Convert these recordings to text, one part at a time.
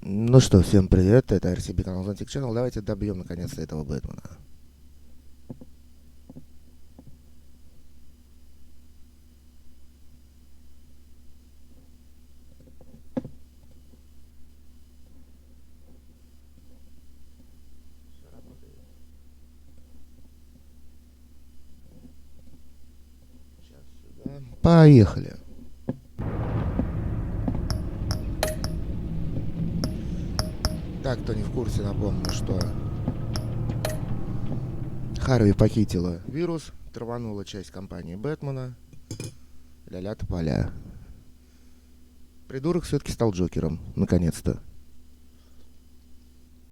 Ну что, всем привет, это RCB канал zontegchannel. Давайте добьем наконец-то этого Бэтмена. Поехали. Так, кто не в курсе, напомню, что Харви похитила вирус, траванула часть компании Бэтмена. Ля-ля тополя. Придурок все-таки стал Джокером, наконец-то.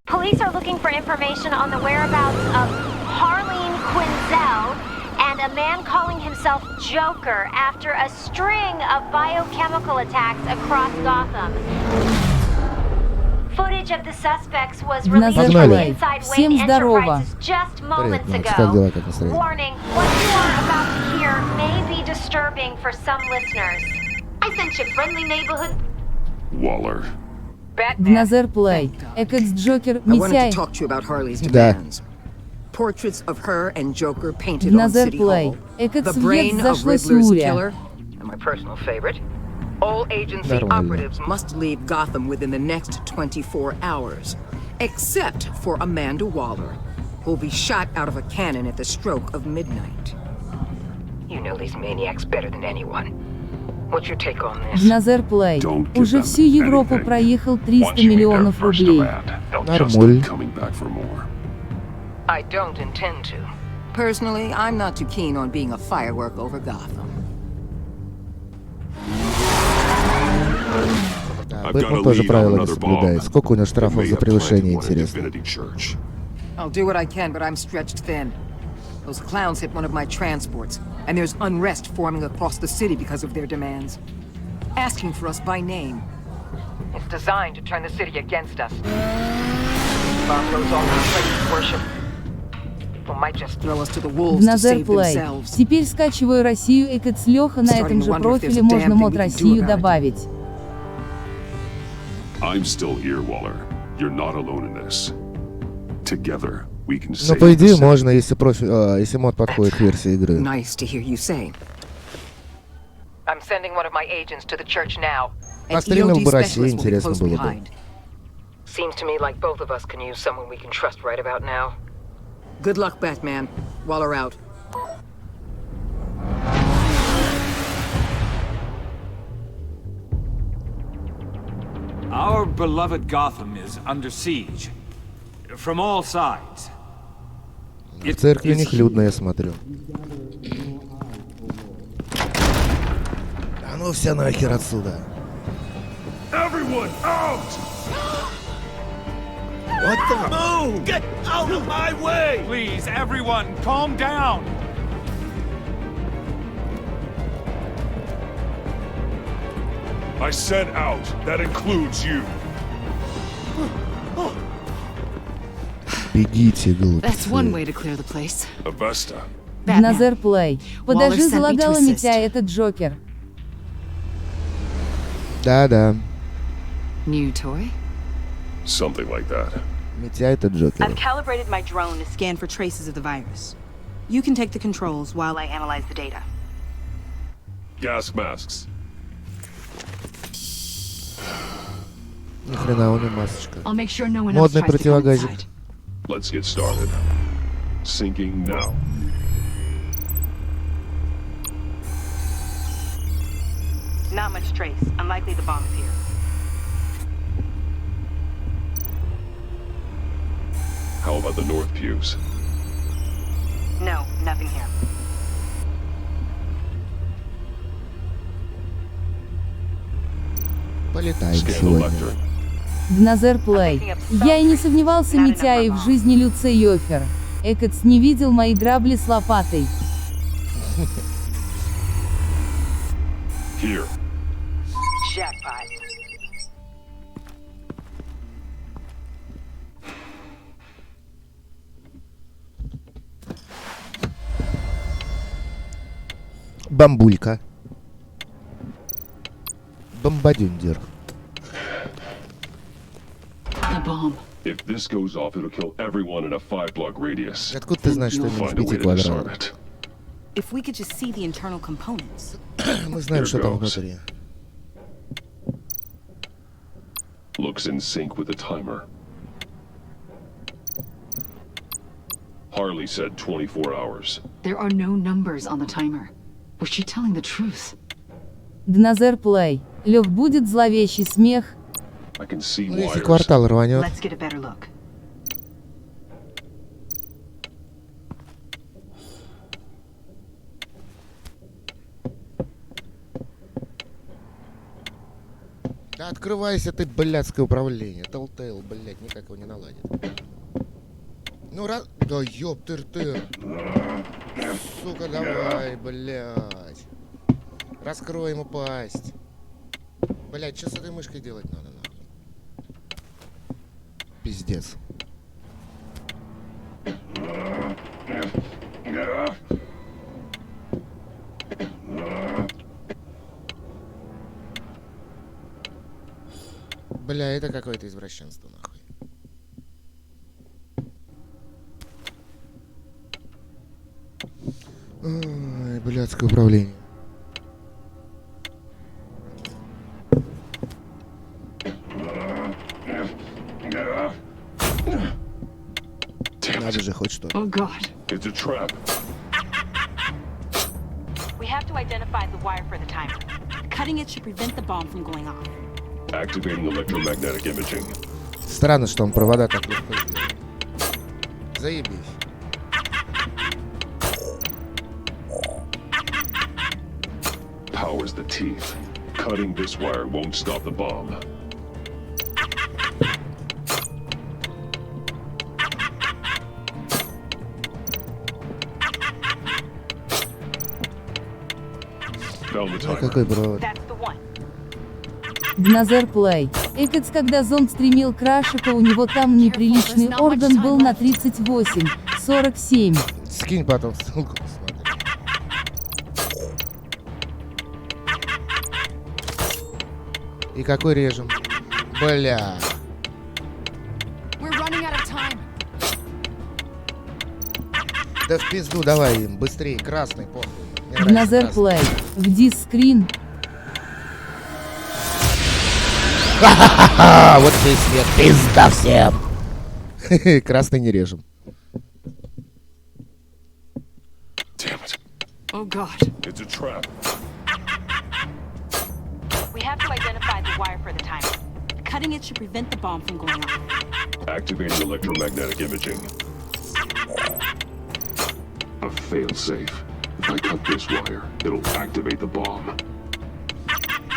Police are looking for information on the whereabouts of Harleen Quinzel and a man calling himself Joker after a string of biochemical attacks across Gotham. Footage of the suspects was released from inside Wayne Enterprises just moments ago. Warning, what you are about to hear may be disturbing for some listeners. I sent you friendly neighborhood. Waller. Назар Плей. Экс Джокер Митяй. Portraits of her and Joker painted on City Hall. The brain of Riddler's killer, and my personal favorite. All agency operatives must leave Gotham within the next 24 hours, except for Amanda Waller, who'll be shot out of a cannon at the stroke of midnight. You know these maniacs better than anyone. What's your take on this? Назар Плей. Уже всю Европу проехал 300 миллионов рублей. Нормуль. I don't intend to. Personally, I'm not too keen on being a firework over Gotham. Бэтмен тоже правила не соблюдает. Сколько у него штрафов за превышение, интересно? I'll do what I can, but I'm stretched thin. Those clowns hit one of my transports, and there's unrest forming across the city because of their demands. Asking for us by name. It's designed to turn the city against us. Bomb goes off in places worship. People might just throw us to the wolves to save themselves. Теперь скачиваю Россию, Экс Леха, на этом же профиле можно мод Россию добавить. I'm still here, Waller. You're not alone in this. Together. Ну, по идее, можно, если если мод подходит к версии игры. Постримил бы Россию, интересно было бы. Good luck, Batman. Waller out. Our beloved Gotham is under siege. From all sides. В церкви у них людно, я смотрю. А ну все нахер отсюда. Everyone out! What the? Move! Get out of my way! Please, everyone, calm down. I said out. That includes you. Бегите, глупцы. Назар Плей. Подожди, залагала Митяй, это Джокер. Да-да. Something like that. Митяй, это Джокер. I've calibrated my drone to scan for traces of the virus. You can take the controls while I analyze the data. Gas masks. Ни хрена, он и масочка. I'll make sure no one else Модный tries to go противогазик. inside. Let's get started. Syncing now. Not much trace. Unlikely the bomb is here. How about the north pews? No, nothing here. Полетаем Scan the сегодня. lectern. Назар Плей. Я и не сомневался, Митяй, в жизни Люци Йофер. Экс не видел мои грабли с лопатой. Here. Jackpot. Бамбулька. Бомбадюндер. If this goes off, it'll kill everyone in a 5-block radius. Откуда ты знаешь, что минус Find a way 5 to квадратов? disarm it. If we could just see the internal components. Мы знаем, что там внутри. Looks in sync with the timer. Harley said 24 hours. There are no numbers on the timer. Was she telling the truth? Донате плей. Лев будет зловещий смех. I can see Ну, если wires. квартал рванет. Let's get a better look. Да открывайся ты, блядское управление. Telltale, блядь, никак его не наладит. Ну раз... Да ёптыр-тыр. Сука, давай, блядь. Раскрой ему пасть. Блядь, что с этой мышкой делать надо, нахуй? Пиздец. Бля, это какое-то извращенство, нахуй. Ой, блядское управление. Надо же хоть что-то. Oh God. It's a trap. We have to identify the wire for the timer. Cutting it should prevent the bomb from going off. Activating electromagnetic imaging. Странно, что он провода так легко сделал. Заебись. Powers the teeth. Cutting this wire won't stop the bomb. Found the Ну timer. какой провод? That's the one. Донате плей. Экец, когда зонт стримил Крашика, у него там неприличный орган был на 38-47. Скинь потом ссылку, посмотри. И какой режем? Бля. Да в пизду давай им, быстрее, красный, похуй. Мне нравится Донате красный. плей. В дискрин. Ха-ха-ха! Вот здесь свет, пизда всем! Красный не режем. Damn it. Oh God. It's a trap. We have to identify the wire for the timer. Cutting it should prevent the bomb from going off. Activating electromagnetic imaging. A failsafe. If I cut this wire, it'll activate the bomb.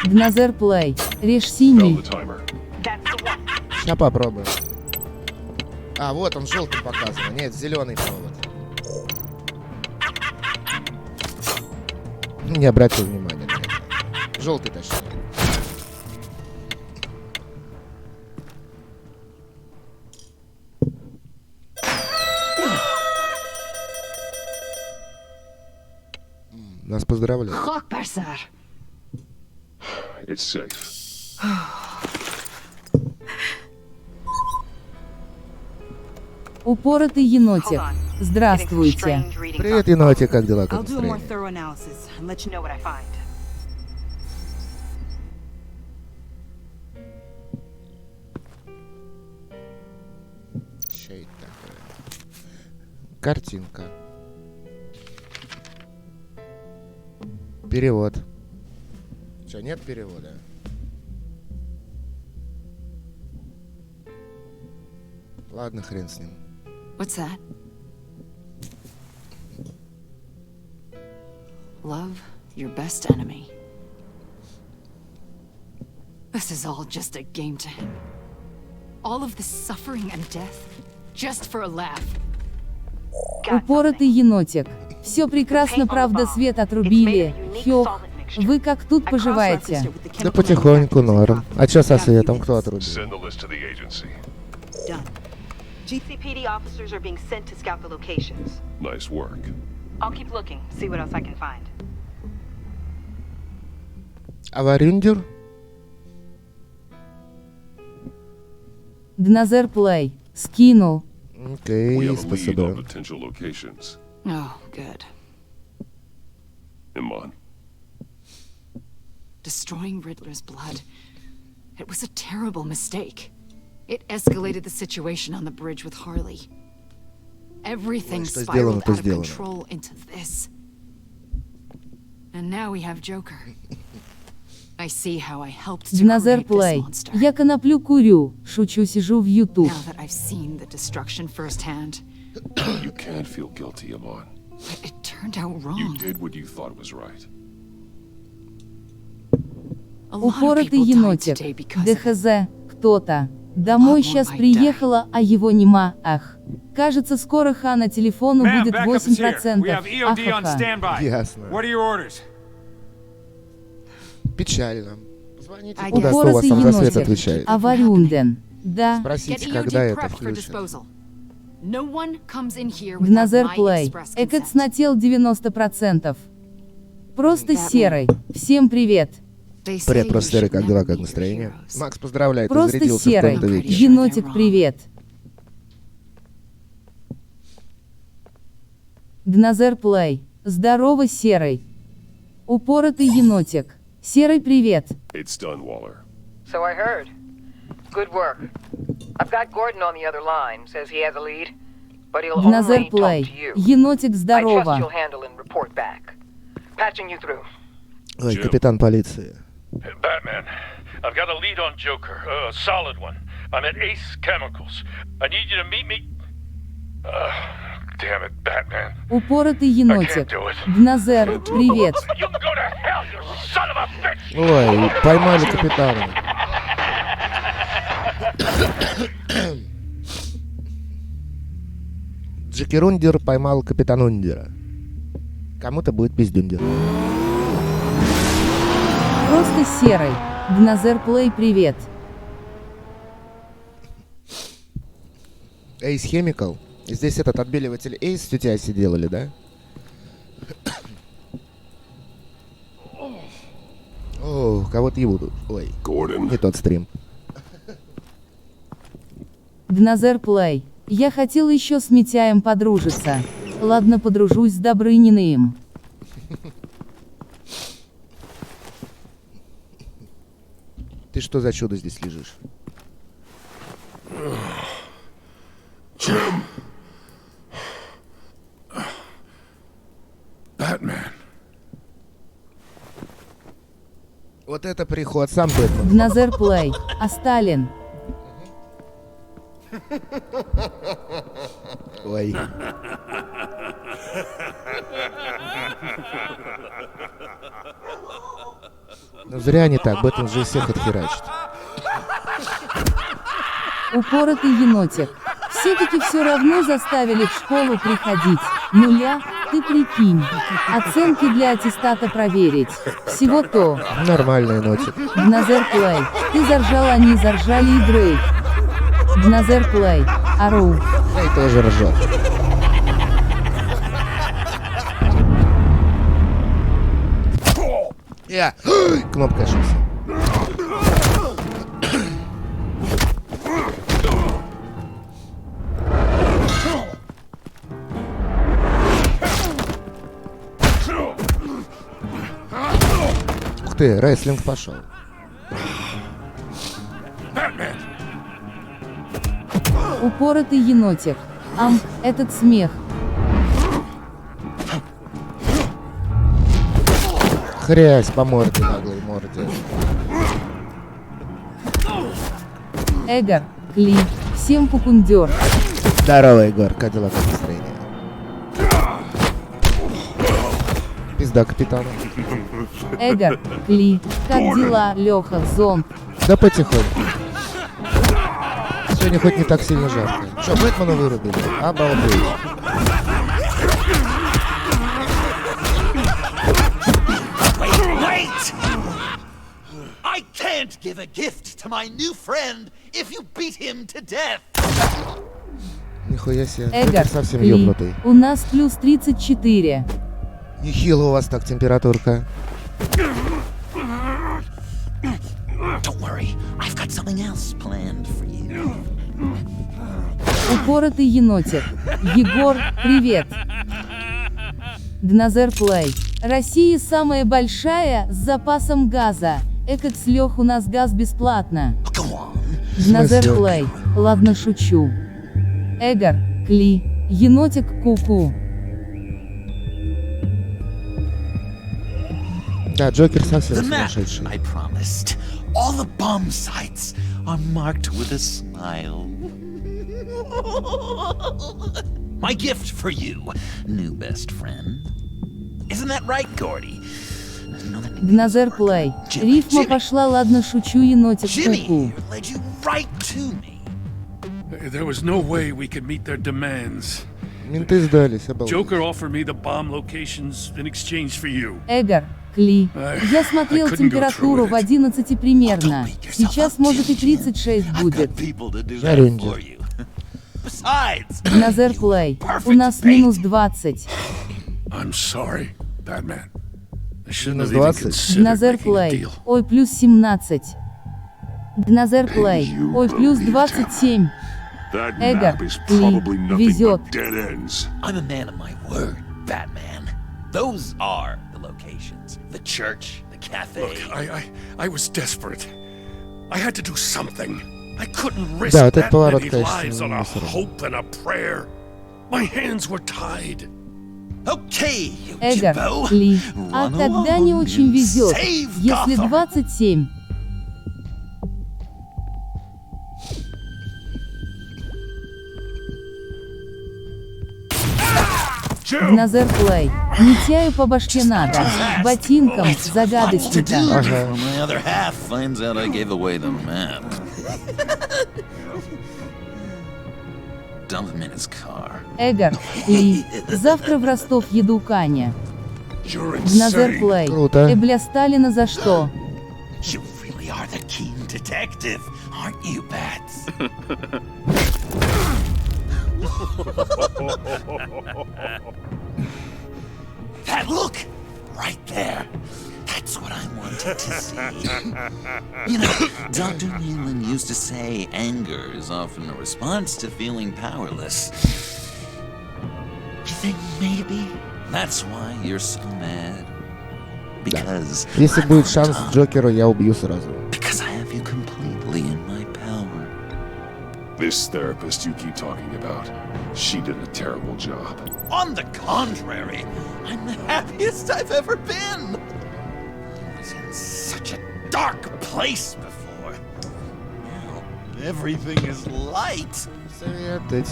Донате плей. Режь Found синий. the timer. That's the one. Сейчас попробуем. А, вот он желтый показан. Нет, зеленый провод. Не обратил внимания на это. Желтый точнее. Нас поздравляют. Хокберсер. It's safe. Упоротый енотик. Здравствуйте. Привет, енотик, как дела, как I'll do a more настроение? thorough analysis and let you know what I find. Чё это такое? Картинка. Перевод. Чё, нет перевода? Ладно, хрен с ним. What's that? Love your best enemy. This is all just a game to him. All of this suffering and death, just for a laugh. Упоротый енотик. Все прекрасно, правда, свет отрубили. Хёх. Вы как тут поживаете? Да потихоньку, норм. А чё со светом? Кто отрубил? Send the list to the agency. Done. GCPD officers are being sent to scout the locations. Nice work. I'll keep looking, see what else I can find. Аварюндер? Дназер Плей. Скинул. Окей, We have a lead on спасибо. potential locations. Oh, good. Iman. Destroying Riddler's blood. It was a terrible mistake. It escalated the situation on the bridge with Harley. Everything Что spiraled сделано, то out of сделано. control into this. And now we have Joker. I see how I helped to Дназер create this Плей. monster. Я коноплю курю. Шучу, сижу в YouTube. Now that I've seen the destruction firsthand, You can't feel guilty, Iman. but it turned out You wrong. did what you thought was right. A lot of Упоротый people died енотик. today because of it. ДХЗ. Кто-то. Домой сейчас приехала, а его нема. Ах. Кажется, скоро на телефону Ma'am, будет backup is here. 8%. We have EOD on Ахаха. standby. Ясно. What are your orders? Печально. Позвоните I куда, guess. кто у вас Упоротый там за свет енотик. отвечает. Аварюнден. Да. Get Спросите, EOD когда это prepped for включено. disposal. No one comes in here without Дназер my Плей. express Экотс consent. нател 90%. Просто Batman. серый. Всем привет. They say Привет, you Просто серый, should как never дела, be как your настроение? heroes. Макс, поздравляю, ты Просто зарядился в серый. коем-то веке. Енотик, привет. Дназер Плей. Здорово, серый. Упоротый енотик. Серый, привет. It's done, Waller. So I heard. Good work. I've got Gordon on the other line. Says he has a lead, but he'll Дназер only talk Плей. to you. Енотик, I trust здорово. you'll handle and report back. Patching you through. Ой, капитан полиции. Batman, I've got a lead on Joker, a solid one. I'm at Ace Chemicals. I need you to meet me. Damn it, Batman. Упоротый енотик. Дназер, привет. You can go to hell, you son of a bitch! Ой, поймали капитана. Джеки Рундер поймал капитана Ундера. Кому-то будет пиздюндер. Просто серый. Дназер Плей, привет. Ace Chemical. Здесь этот отбеливатель Ace у тебя делали, да? О, кого-то ебут. Ой, Gordon. не тот стрим. Дназер Плей. Я хотел еще с Митяем подружиться. Ладно, подружусь с Добрыниным. Ты что за чудо здесь лежишь? Batman. Вот это приход, сам Бэтмен. Дназер Плей. А Сталин? Ой. Ну зря они так, Бэтмен же всех отхерачит. Упоротый енотик. Все-таки все равно заставили в школу приходить. Нуля, ты прикинь. Оценки для аттестата проверить. Всего то. Нормальный нотик. Дназер Плей. Ты заржал, они заржали и Дрейк. Дназер Плей. Ару. Эй, тоже ржет. Я. Кнопка ошибся. Ух ты, рестлинг пошел. Упоротый енотик. Этот смех. Хрясь по морде, наглой морде. Эгор. Кли. Всем кукундер. Здорово, Егор, как дела, как настроение? Пизда капитана. Эгор. Кли. Как дела, Леха, зонт? Да потихоньку. Сегодня хоть не так сильно жарко. Что, Бэтмена вырубили? Обалдеть. Wait! I can't give a gift to my new friend if you beat him to death. Нихуя себе. Эгор. Ты совсем Кли. ёбнутый. У нас плюс 34. Нехило у вас так температурка. Don't worry, I've got something else planned for you. Упоротый енотик. Егор, привет. Дназер Плей. Россия самая большая, с запасом газа. Экакс Лех, у нас газ бесплатно. Дназер Плей. Ладно, шучу. Эгор, Кли. Енотик, ку-ку. Да, Джокер совсем сумасшедший. I promised. All the bomb sites are marked with a smile. My gift for you, new best friend. Isn't that right, Gordy? Дназер Плей. Рифма пошла, ладно, шучу, енотик, ку-ку. Led you right to me. There was no way we could meet their demands. Менты сдались, обалдеть. Joker offered me the bomb locations in exchange for you. Эгор, Кли. Я смотрел температуру в 11 примерно. Сейчас может и 36 будет. Дназер Плей. У нас минус 20. I'm sorry, Batman. Минус 20. Дназер Плей. Ой, плюс 17. Дназер Плей. Ой, плюс 27. Эгор, Кли. Везет. I'm a man of my word, Batman. Those are the locations. The church, the cafe. Look, I was desperate. I had to do something. I couldn't risk Да, этот that поворот, many конечно, lives on a мусорный. hope and a prayer. My hands were tied. Okay, Эгор, Кли. А тогда не очень везет, если 27. Дназер Плей. Митяю по башке надо. Ботинком, загадочника. Ага. My other half finds out I gave away the map. Dump him in his car. Эгор, Кли. Завтра в Ростов еду к Ане. Дназер Плей. Круто. Бля, Сталина за что? You really are the keen detective, aren't you, Bats? That look! Right there. That's what I wanted to see. You know, Dr. Nealon used to say anger is often a response to feeling powerless. You think maybe that's why you're so mad? Because Если будет шанс Джокеру, я убью сразу. Because I have you completely in my power. This therapist you keep talking about, she did a terrible job. On the contrary, I'm the happiest I've ever been. I was in such a dark place before. Now everything is light.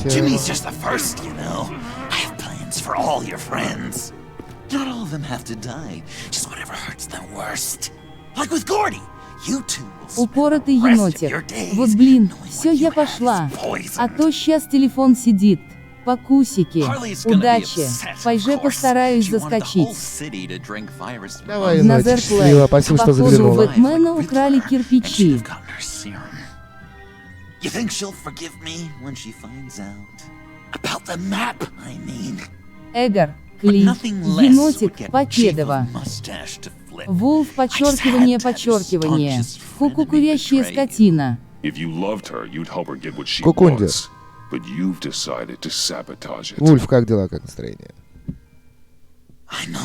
Jimmy's just the first, you know. I have plans for all your friends. Not all of them have to die, just whatever hurts them worst. Like with Gordy. You two will Упоротый енотик. Вот блин, все, я пошла. А то сейчас телефон сидит. Покусики. Удачи. Пойже постараюсь заскочить. Давай, Дназер енотик, счастливо, спасибо, что Походу, у заглянула. Бэтмена украли кирпичи. You think she'll forgive me when she finds out about the map, I mean? Эгор, Кли, енотик, Покедова. Вулф, подчеркивание, подчеркивание. Кукурящая скотина. If you loved her, you'd help her get what she Кукунди. wants. But you've decided to sabotage it. Вульф, как дела, как настроение?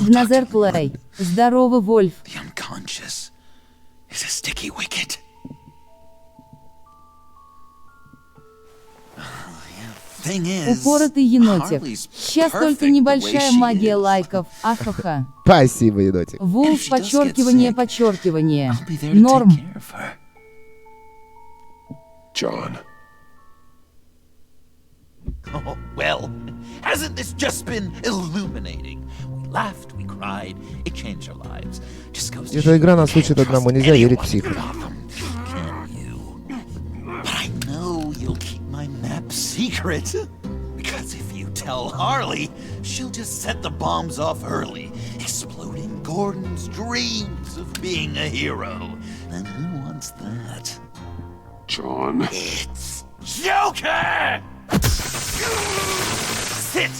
Дназер Плей. Здорово, Вольф. The unconscious is a sticky wicket. Упоротый енотик. Сейчас только небольшая магия лайков. Ахаха. Спасибо, енотик. Вулф, подчеркивание, подчеркивание. Норм. John. Oh, well, hasn't this just been illuminating? We laughed, we cried, it changed our lives. Just goes to Эта игра нас учит одному: нельзя верить психам. But I know you'll keep my map secret. Because if you tell Harley, she'll just set the bombs off early, exploding Gordon's dreams of being a hero. And who wants that? John. It's Joker! Sit!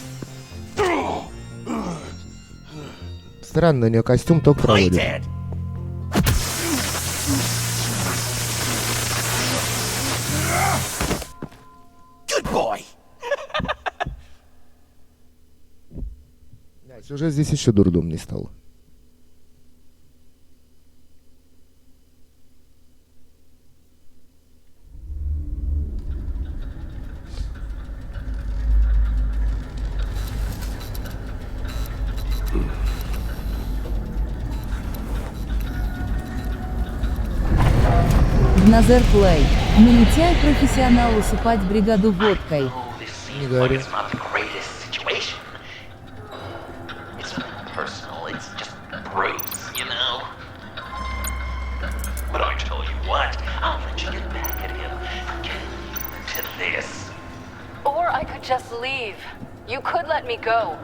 Странно, у нее костюм ток Play проводит. dead! Good boy! Сюжет здесь еще дурдом не стал. Назер Плей. Налетяй профессионал усыпать бригаду водкой. Не говори. Or I could just leave. You could let me go.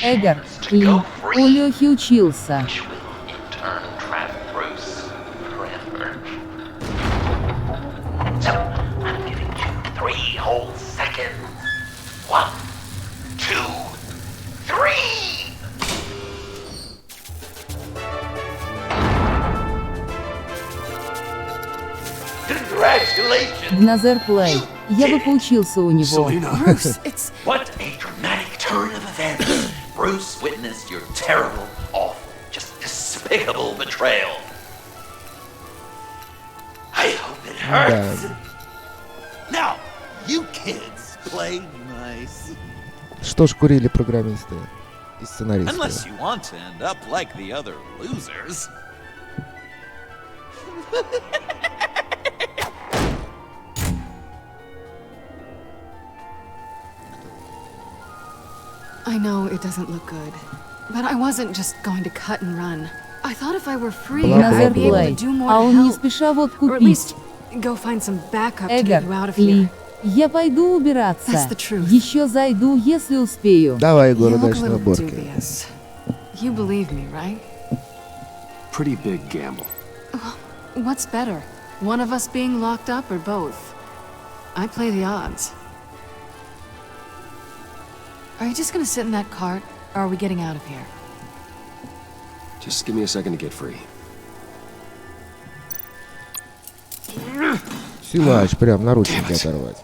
Эгор, Ли, у Лёхи учился. Назер Плей. Я бы поучился у него. What a dramatic turn of events. Bruce witnessed your terrible, awful, just despicable betrayal. I hope it hurts. Now, you kids play nice. Что ж курили программисты и сценаристы? Unless you want to end up like the other losers. I know it doesn't look good, but I wasn't just going to cut and run. I thought if I were free, I'd be able to do more А он не help, спеша водку or at пить. least go find some backup to get Эгор, you out of Ли. here. Я пойду убираться. That's the truth. Еще зайду, если успею. Давай, Егор, You look a удачной little уборки. dubious. You believe me, right? Pretty big gamble. What's better? One of us being locked up or both? I play the odds. Are you just gonna sit in that cart, or are we getting out of here? Just give me a second to get free. Силач, прям наручники оторвать.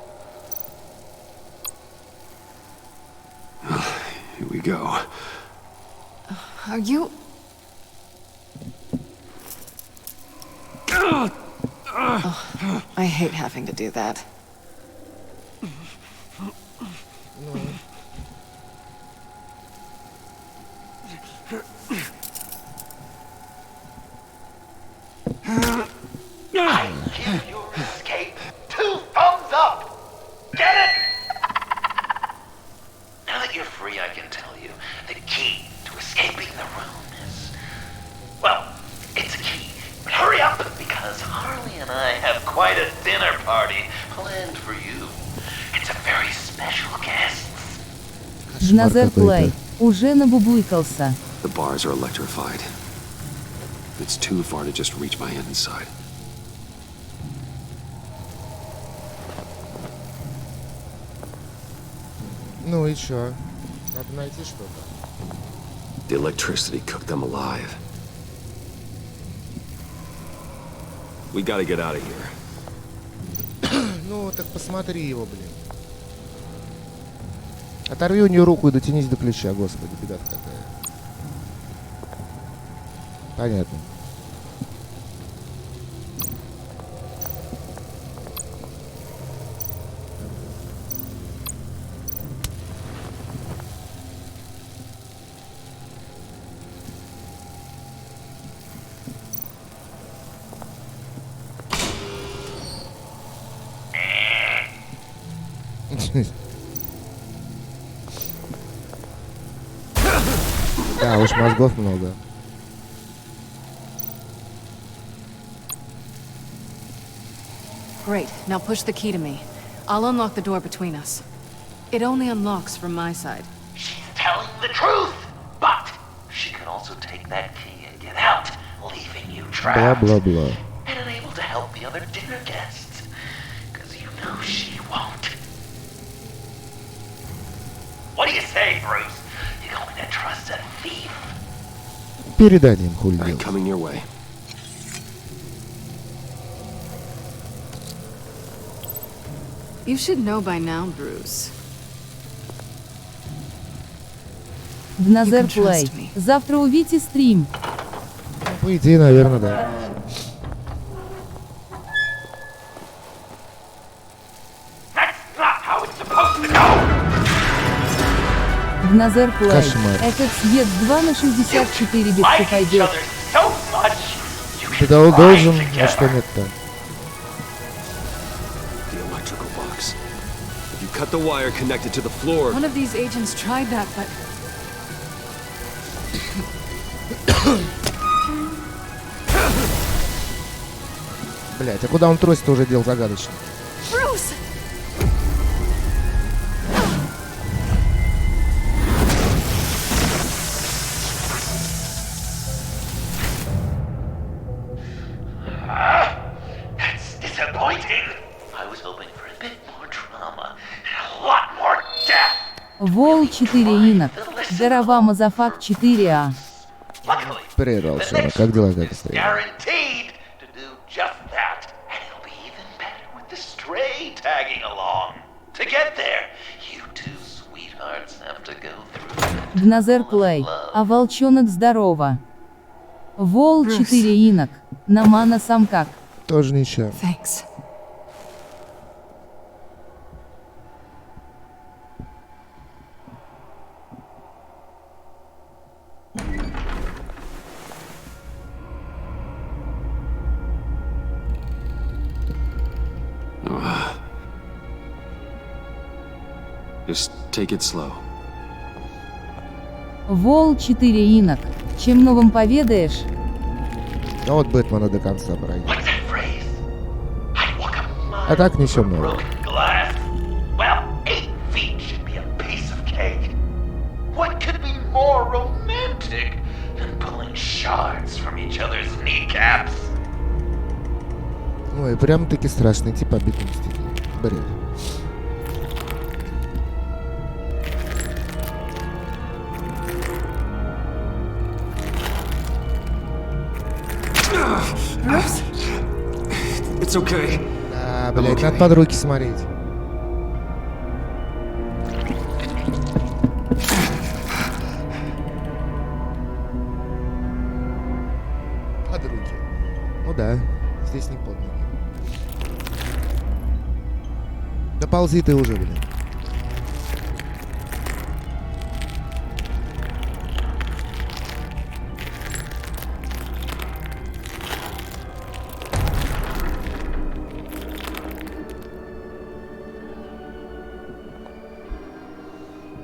Here we go. Are you... Oh, I hate having to do that. I give your escape 2 thumbs up! Get it? Now that you're free, I can tell you the key to escaping the room is... Well, it's a key, but hurry up, because Harley and I have quite a dinner party planned for you. It's a very special guest. Назер Плей. Уже набубуйкался. The bars are electrified. It's too far to just reach my hand inside. Ну и чё? Надо найти что-то. The electricity cooked them alive. We gotta get out of here. Ну, так посмотри его, блин. Оторви у нее руку и дотянись до ключа, господи, беда какая. Понятно. Да, уж мозгов много. Great, now push the key to me. I'll unlock the door between us. It only unlocks from my side. She's telling the truth, but she can also take that key and get out, leaving you trapped. Blah, blah, blah. And unable to help the other dinner guests. Because you know she won't. What do you say, Bruce? You're going to trust a thief? Передадим, хуй делать. Coming your way. You should know by now, Bruce. Доназер Плей. Завтра увидите стрим. По идее, наверное, да. Доназер Плей. Этот свет 2 на 64 битки пойдет. Ты должен, а что нет-то? Cut the wire connected to the floor. One of these agents tried that, but Блять, а куда он тросит-то уже делал загадочно? Bruce! That's disappointing. I was hoping for a bit more drama and a lot more death. Вол 4 инок. Здорова, Мазафак 4А. Привет, Алшана, как дела, как стоят? Guaranteed to do just that. And it'll be even better with the stray tagging along. To get there, you two sweethearts have to go through. Доназер Плей. А волчонок здорово. Вол 4 инок. Намана сам как. Тоже ничего. Thanks. Just take it slow. Вол 4 инок. Чем новым поведаешь? Ну вот Бэтмена до конца пройдет. А так ничего много. Well, 8 feet should be a piece of cake. What could be more romantic than pulling shards from each other's kneecaps? Ой, прям-таки страшный тип обитым стилем. Бред. It's okay. Да, блять, надо под руки смотреть. Под руки. Ну да, здесь не под ноги. Да ползи ты уже, блин.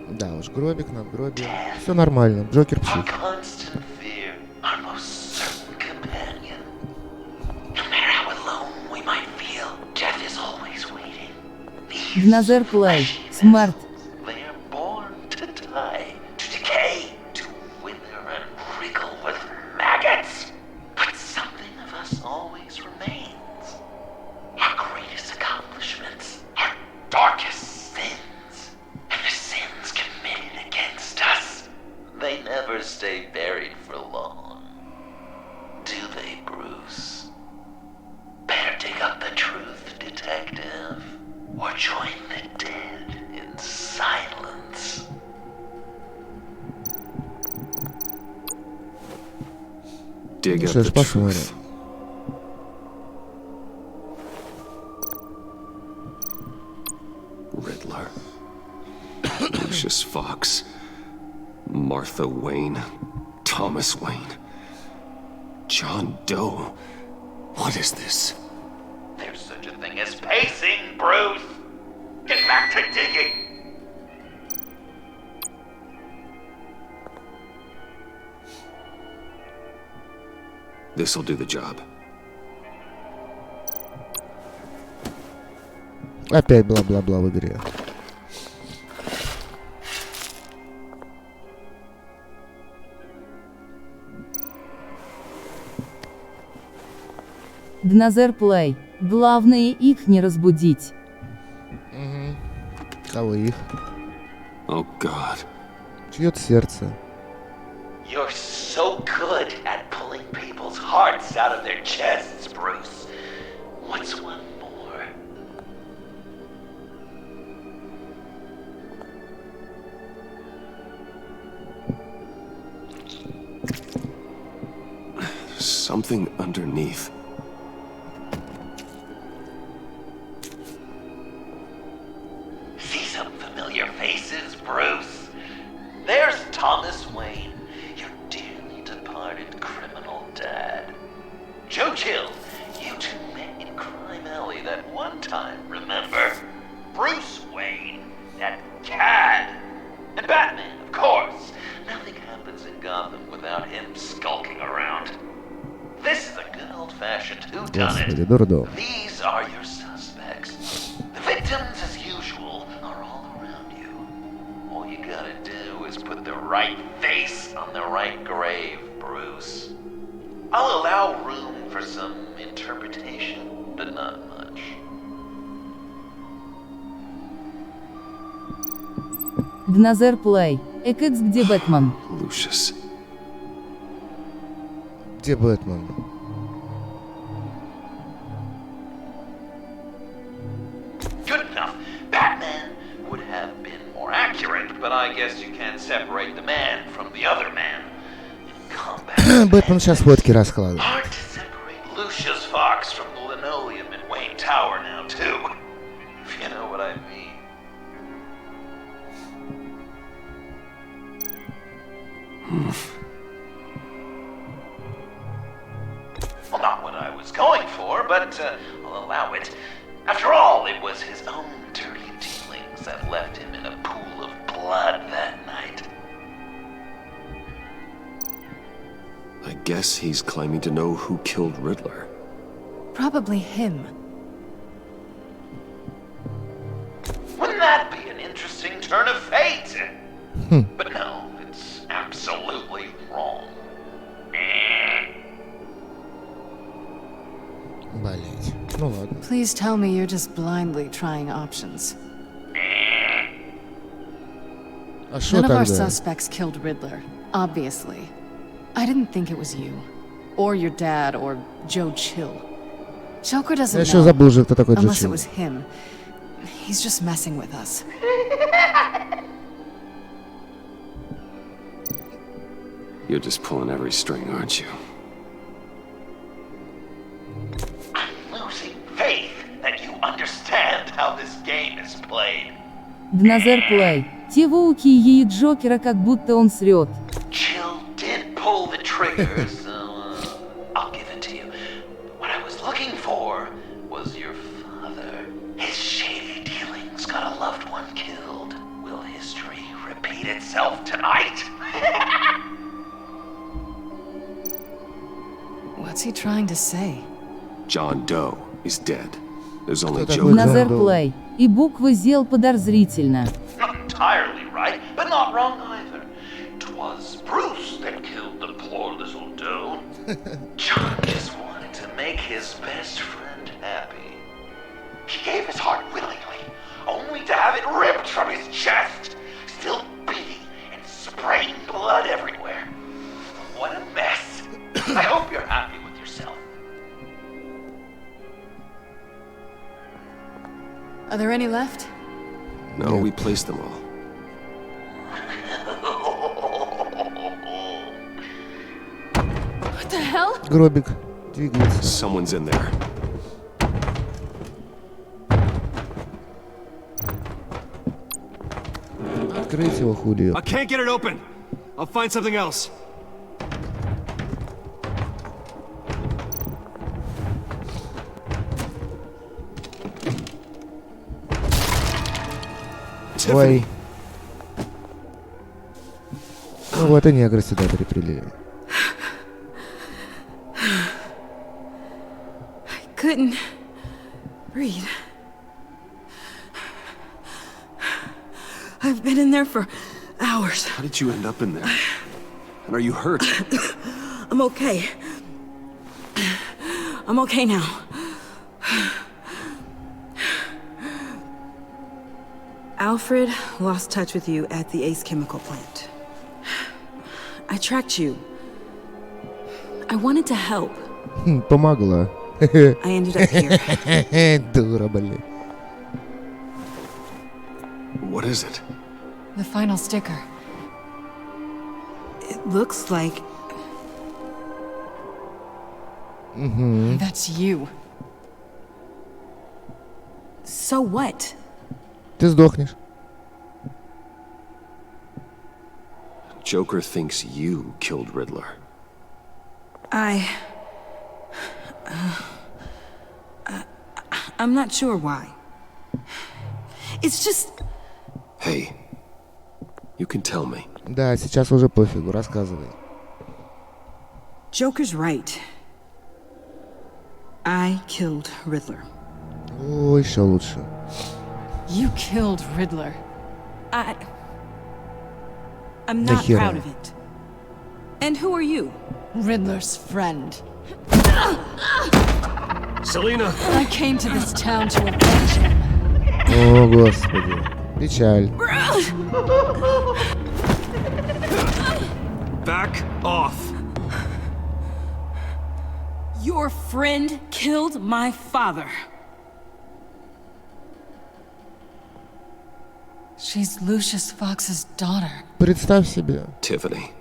Да уж, гробик, надгробие. Все нормально, Джокер псих. Доназер Плей. Смарт. They never stay buried for long. Do they, Bruce? Better dig up the truth, detective, or join the dead in silence. Dig up the truth. Riddler. Lucius Fox. Martha Wayne, Thomas Wayne, John Doe. What is this? There's such a thing as pacing, Bruce! Get back to digging! This'll do the job. Опять бла-бла-бла в игре. Доназер Плей. Главное их не разбудить. Кого их? Oh God. Чье-то сердце. You're so good at pulling people's hearts out of their chests, Bruce. What's one more? Something underneath. See some familiar faces, Bruce? There's Thomas Wayne, your dearly departed criminal dad. Joe Chill, you two met in Crime Alley that one time, remember? Bruce Wayne, that cad. And Batman, of course. Nothing happens in Gotham without him skulking around. This is a good old-fashioned whodunit. These are your suspects. The victims, as usual, are all around you. All you gotta do is put the right face on the right grave, Bruce. I'll allow room for some interpretation, but not much. Another play. Экэц, где Бэтмен? Lucius. Где Бэтмен? Good enough. Batman would have been more accurate, but I guess you can't separate the man from the other man. Бэтмен сейчас фотки раскладывает. Hard to separate Lucius Fox from the linoleum in Wayne Tower now, too. If you know what I mean. Well, not what I was going for, but I'll allow it. After all, it was his own dirty dealings that left him in a pool of blood that night. I guess he's claiming to know who killed Riddler. Probably him. Wouldn't that be an interesting turn of fate? But no, it's absolutely wrong. Блять. Ну ладно. Please tell me you're just blindly trying options. А шо None of our тогда? suspects killed Riddler, obviously. I didn't think it was you, or your dad, or Joe Chill. Joker Я doesn't еще know, забыл же, кто такой Джо unless it Чилл. was him. He's just messing with us. You're just pulling every string, aren't you? I'm losing faith that you understand how this game is played. Another play. Те волки и Джокера, как будто он срет. Chill did pull the trigger, so I'll give it to you. What I was looking for was your father. His shady dealings got a loved one killed. Will history repeat itself tonight? What's he trying to say? John Doe is dead. There's only Кто Joker. такой Джон Another Доу? play. И буквы зел подозрительно. Not entirely right, but not wrong either. 'Twas Bruce that killed the poor little Doe. John just wanted to make his best friend happy. He gave his heart willingly, only to have it ripped from his chest, still beating and spraying blood everywhere. What a mess. I hope you're happy with yourself. Are there any left? No, we placed them all. What the hell? Гробик двигается. Someone's in there. Открыть его, хули. I can't get it open. I'll find something else. Ой. Ну вот и негры сюда перепрели. Couldn't breathe. I've been in there for hours. How did you end up in there? And are you hurt? I'm okay. I'm okay now. Alfred lost touch with you at the Ace Chemical plant. I tracked you. I wanted to help. Помогла. I ended up here. Дура, блин. What is it? The final sticker. It looks like That's you. So what? Ты сдохнешь. Joker thinks you killed Riddler. I'm not sure why. It's just... Hey, you can tell me. Да, сейчас уже пофигу, рассказывай. Joker's right. I killed Riddler. О, еще лучше. You killed Riddler. I'm not proud of it. And who are you? Riddler's friend. Selina! I came to this town to avenge him. О, господи. Печаль. Back off. Your friend killed my father. She's Lucius Fox's daughter. Представь себе. Tiffany.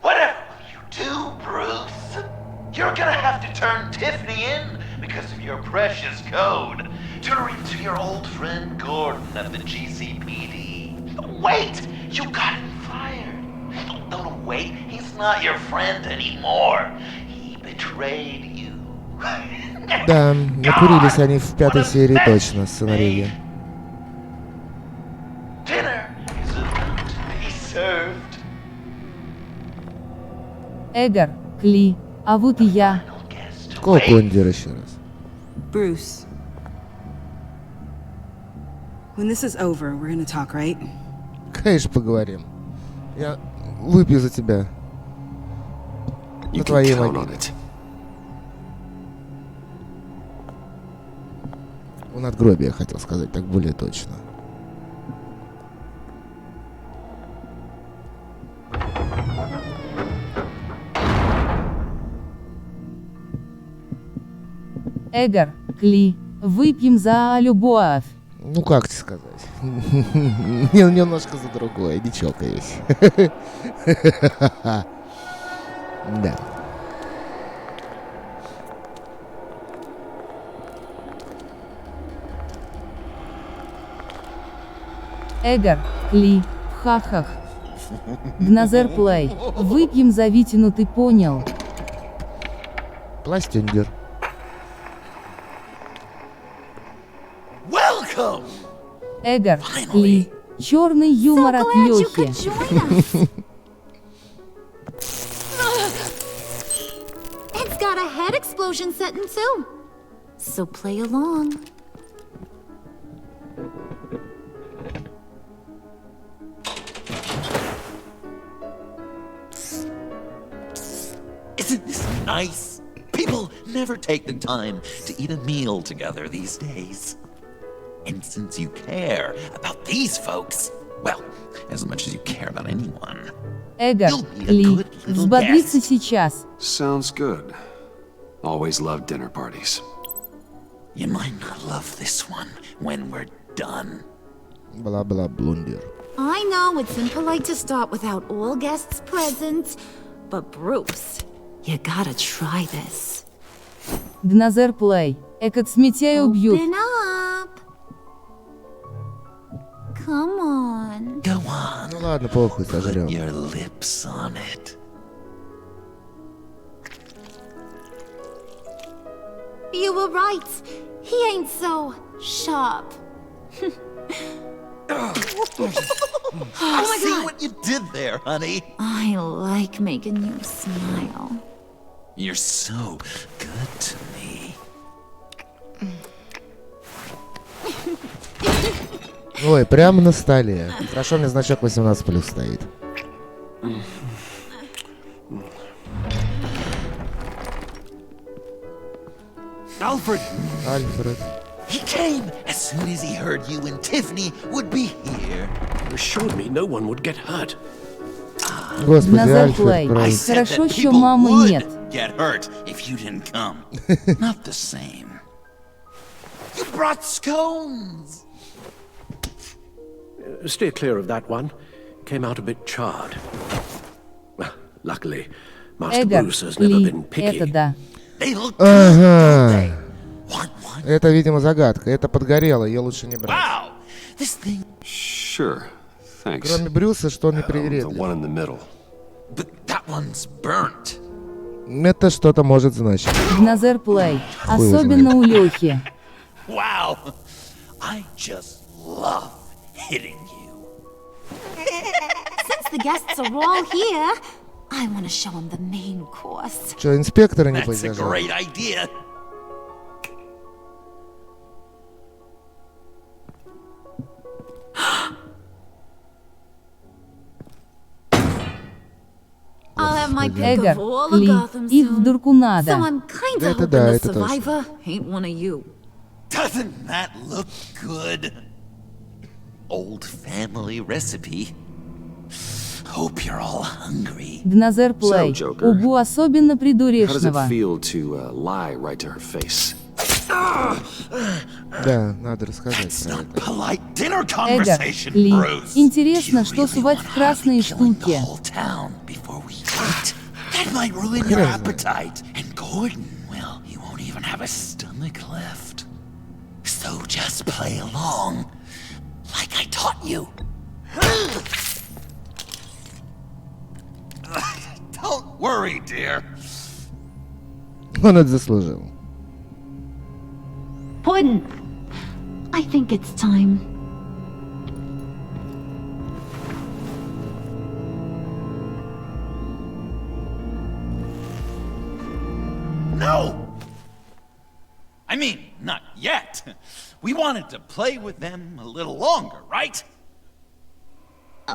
Whatever you do, Bruce, you're gonna have to turn Tiffany in because of your precious code. Turn her into your old friend Gordon at the GCPD. Wait, you got him fired. No, wait, he's not your friend anymore. He betrayed you. Да, накурились они в 5-й серии точно, сценария. Dinner is about to be served. Эгор, Кли, а вот и я. Какого кондира еще раз? Bruce. When this is over, we're gonna talk, right? Конечно, поговорим. Я выпью за тебя. На твоей могиле. У надгробия, хотел сказать, так более точно. Эгор, Кли, выпьем за любовь. Ну как тебе сказать? Немножко за другое, не чокаюсь. Да. Эгор, Кли, в хахах. Гназер Плей, выпьем за Витину, ты понял? Пластюндер. Welcome! Эгор, Кли, черный юмор от Лёхи. It's got a head explosion setting too. So play along. Isn't this nice? People never take the time to eat a meal together these days. And since you care about these folks, well, as much as you care about anyone, Эгор, Кли, взбодриться сейчас. Sounds good. Always loved dinner parties. you might not love this one when we're done. Бла-бла, блундер. I know it's impolite to start without all guests present, but Bruce, you gotta try this. Гназер Плей, экот смятя убьют. Open up. Come on. Go on. Ну ладно, похуй, сожрем. Put your lips on it. You were right. He ain't so sharp. Oh my God! See what you did there, honey? I like making you smile. You're so good to me. Ой, прямо на столе. Хорошо, мне значок 18+ стоит. Alfred! Альфред. He came as soon as he heard you and Tiffany would be here. You assured me no one would get hurt. Господи, Гназер Альфред, Плей, просто. хорошо, что мамы нет. Get hurt if you didn't come. Not the same. You brought scones. Steer clear of that one. Came out a bit charred. Well, luckily, Master Эгор, Bruce has never Кли, been picky. это да. Ага. Это, видимо, загадка. Это подгорело, ее лучше не брать. Sure. Thanks. Кроме Брюса, что он не привередлив. The one in the middle. Это что-то может значить. Назер Плей. Особенно у Лёхи. Wow. I just love hitting you. Since the guests are all here, I want to show them the main course. Что, инспектора не That's a поддержал? great idea. I'll have my pick Эгор, of all the Ли, Gotham их в soon. дурку So надо. I'm kind of hoping the survivor ain't one of you. Doesn't that look good? Old family recipe. Hope you're all hungry. Назер Плей. Угу, особенно How does it придурешного. feel to lie right to her face? Да, надо рассказать про это. Polite dinner Эгор, conversation, Ли, Bruce. интересно, что сувать в красные штуки. Whole town before we eat. That might ruin your appetite. And Gordon, well, he won't even have a stomach left. So just play along, like I taught you. Don't worry, dear. Он это заслужил. Puddin', I think it's time. No! I mean, not yet. We wanted to play with them a little longer, right?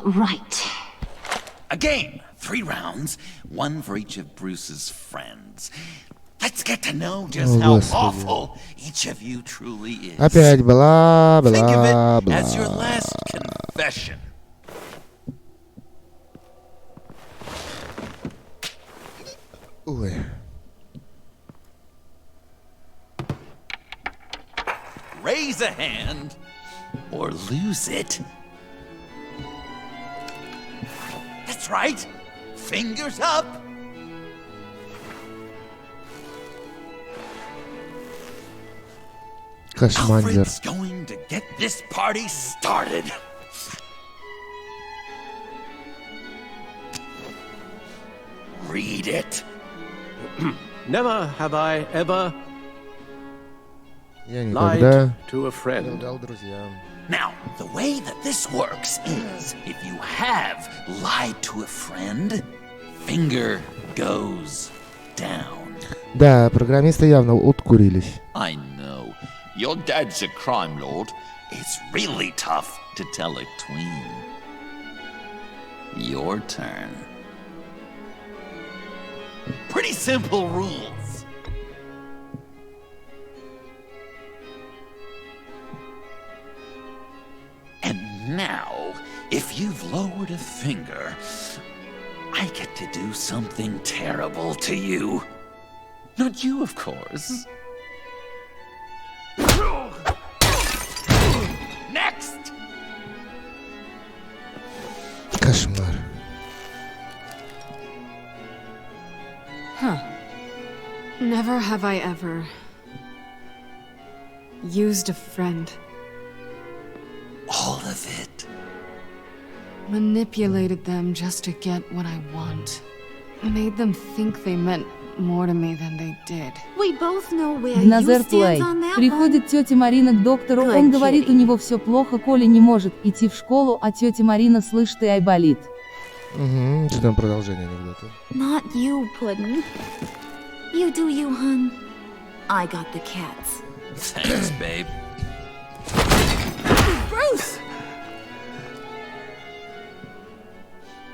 Right. A game, 3 rounds, 1 for each of Bruce's friends. Let's get to know just how awful each of you truly is. Опять бла-бла-бла. Think of it as your last confession. Ой. Raise a hand or lose it. That's right. Fingers up. Кошмандер. Alfred's going to get this party started. Read it. Never have I ever Я lied никогда to a не friend. лгал друзьям. Now, the way that this works is if you have lied to a friend, finger goes down. Да, программисты явно откурились. I know. Your dad's a crime lord. It's really tough to tell a tween. Your turn. Pretty simple rules. And now, if you've lowered a finger, I get to do something terrible to you. Not you, of course. Next! Кошмар. Huh. Never have I ever used a friend. All of it. Manipulated them just to get what I want. Made them think they meant more to me than they did. We both know where Назер you Плей. stand on that one. Приходит тетя Марина к доктору, Good он говорит, kitty. у него все плохо, Коля не может идти в школу, а тетя Марина, слышь ты, айболит. Угу, ждем продолжения анекдота. Not you, Puddin'. You do you, hun. I got the cats. Thanks, babe. Bruce!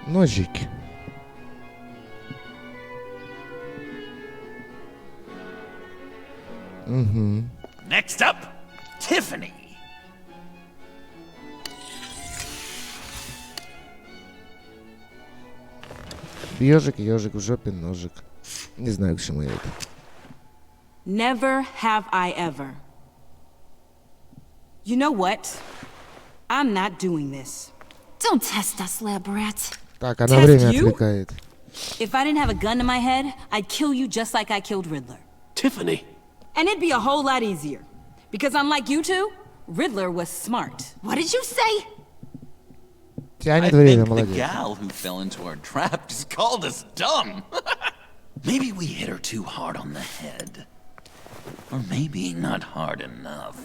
Ножики. Угу. Next up, Tiffany. Ежик, ежик в жопе, ножик. Не знаю, к чему я это. Never have I ever. You know what? I'm not doing this. Don't test us, lab rat. Так, она Test время you? отвлекает. If I didn't have a gun to my head, I'd kill you just like I killed Riddler. Tiffany. And it'd be a whole lot easier. Because unlike you two, Riddler was smart. What did you say? Тянет I время, think the молодец. gal who fell into our trap just called us dumb. Maybe we hit her too hard on the head. Or maybe not hard enough.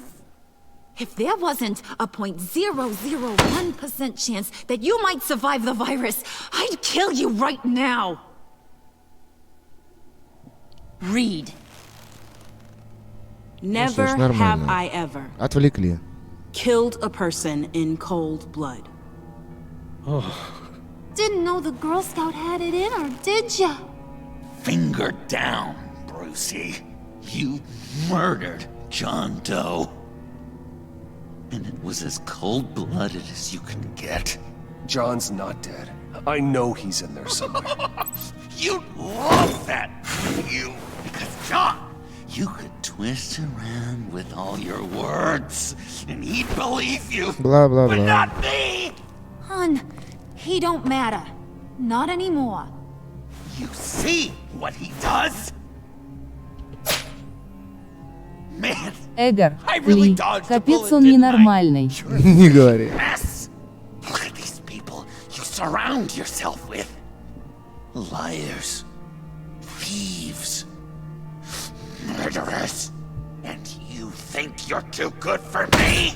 If there wasn't a 0.001% chance that you might survive the virus, I'd kill you right now. Read. Never have I ever Отвлекли. killed a person in cold blood. Didn't know the Girl Scout had it in her, did ya? Finger down, Brucey. You murdered John Doe. And it was as cold-blooded as you can get. John's not dead. I know he's in there somewhere. You'd love that, wouldn't you? Because John, you could twist around with all your words, and he'd believe you. Blah, blah, but blah. not me! Hun, he don't matter. Not anymore. You see what he does? Man, Эгор, I really Ли, dodged a капец bullet, он didn't I? ненормальный. Не говори. Mess. Look at these people you surround yourself with. Liars. Thieves. Murderers. And you think you're too good for me?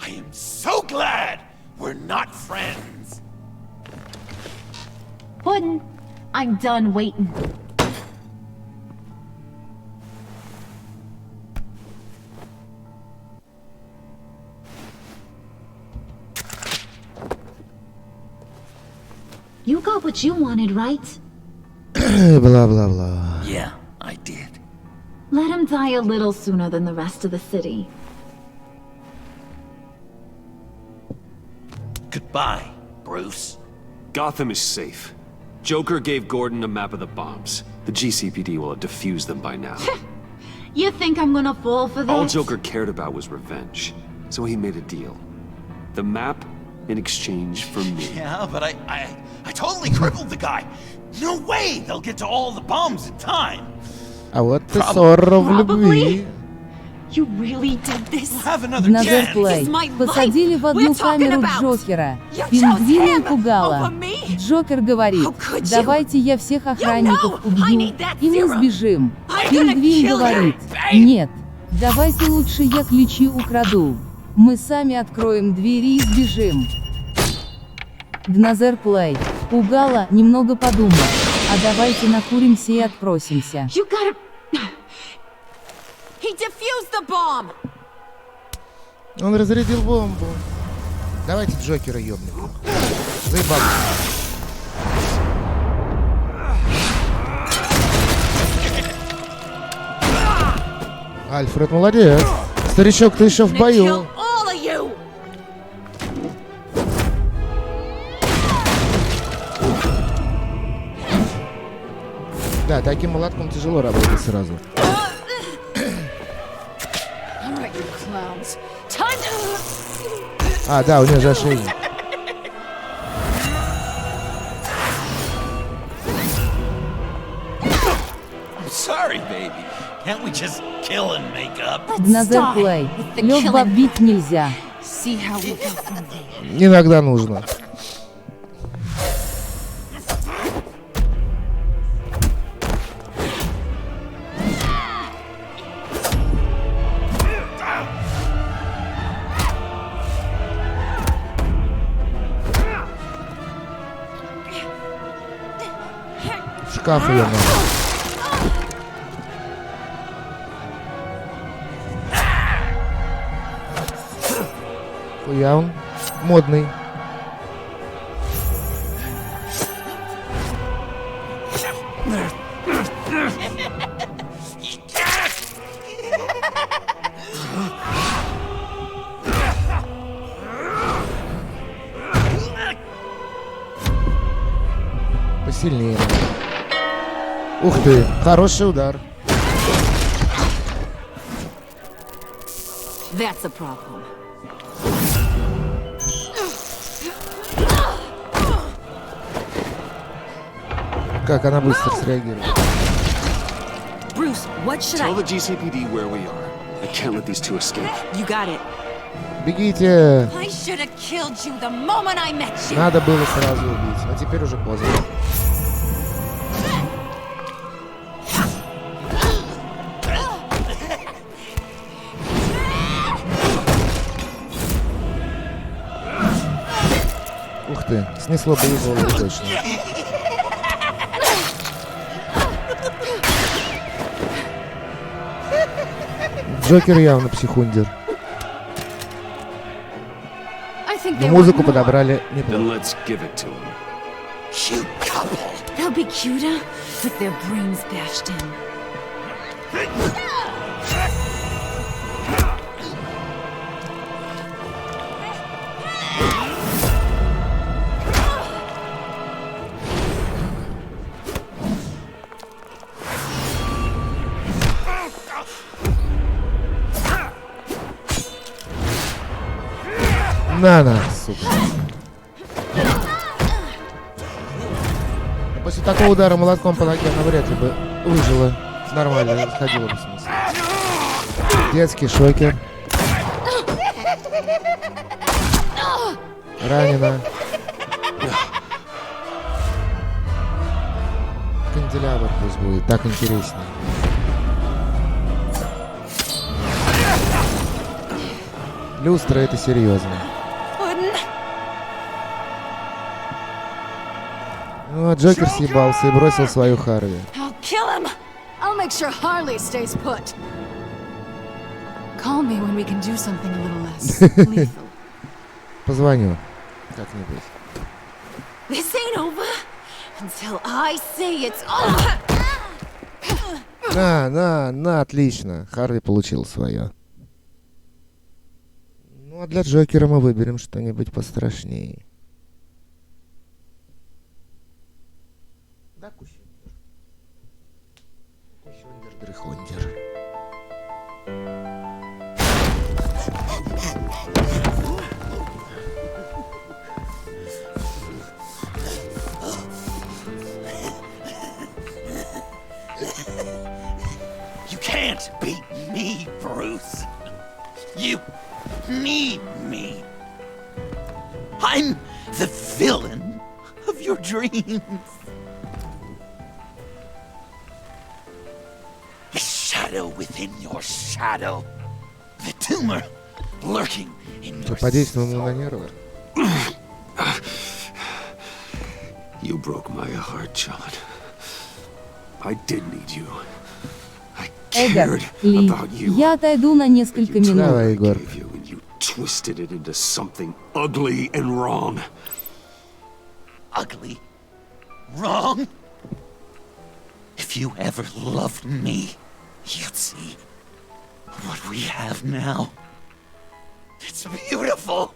I am so glad we're not friends. Puddin', I'm done waiting. You got what you wanted, right? Blah, blah, blah. Yeah, I did. Let him die a little sooner than the rest of the city. Goodbye, Bruce. Gotham is safe. Joker gave Gordon a map of the bombs. The GCPD will have defused them by now. You think I'm gonna fall for that? All Joker cared about was revenge, so he made a deal. The map in exchange for me. Yeah, but I totally crippled the guy. No way they'll get to all the bombs in time. А вот ты ссора в любви. You really did this? We'll have another Назер chance. Плей. Посадили в одну камеру Джокера. Пингвина и пугала. Джокер говорит, давайте я всех охранников убью, и мы сбежим. Пингвин говорит, нет, давайте лучше я ключи украду. Мы сами откроем двери и сбежим. Назер Плей. Пугала, немного подумав. А давайте накуримся и отпросимся. You gotta... He defused the bomb! Он разрядил бомбу. Давайте Джокера ёбнем. Заебал. Альфред молодец. Старичок, ты еще в бою. Да, таким молотком тяжело работать сразу. А, да, у нее же ошейник. I'm sorry, baby. Can't we just kill and make up? Назер Плей. Лёг бить нельзя. Иногда нужно. Шкаф ее надо. Хуя он модный. Посильнее. Ух ты, хороший удар. That's a problem. Как она быстро среагирует. Bruce, what should Tell the GCPD where we are. I can't let these two escape. You got it. Бегите! I should have killed you the moment I met you. Надо было сразу убить, но теперь уже поздно. Ух ты, снесло бы его голову точно. Джокер явно психундер. Но музыку подобрали неплохо. Cute couple. They'll be cuter with their brains bashed in. На, сука. После такого удара молотком по ноге она вряд ли бы выжила. Нормально, сходила бы в смысле. Детский шокер. Ранена. Канделябр пусть будет, так интереснее. Люстра — это серьезно. Ну, а Джокер съебался и бросил свою Харви. I'll kill him. I'll make sure Harley stays put. Call me when we can do something a little less lethal. Позвоню. Как-нибудь. This ain't over until I say it's over. На, отлично. Харви получил свое. Ну, а для Джокера мы выберем что-нибудь пострашнее. Да, Кусюндер. Кусюндер-дрыхондер. You can't beat me, Bruce. You need me. I'm the villain of your dreams. A shadow within your shadow. The tumor lurking in your Подействовал ему на нервы. You broke my heart, John. I did need you. I cared about you. Я отойду на несколько минут. Давай, Егор. You twisted it into something ugly and wrong. Ugly? Wrong? If you ever loved me, you'd see what we have now. It's beautiful.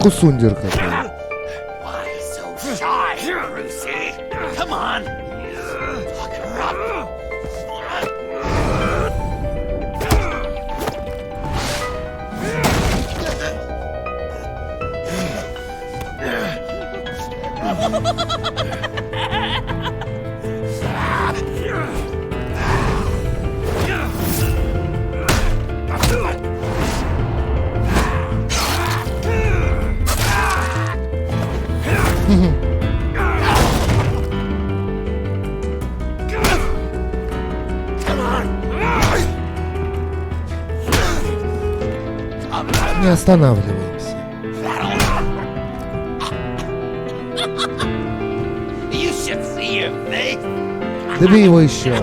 Кусундер какой. Why so shy, Brucey? Come on. Fuck her up. Не останавливаемся. You should see your face. Добей его еще.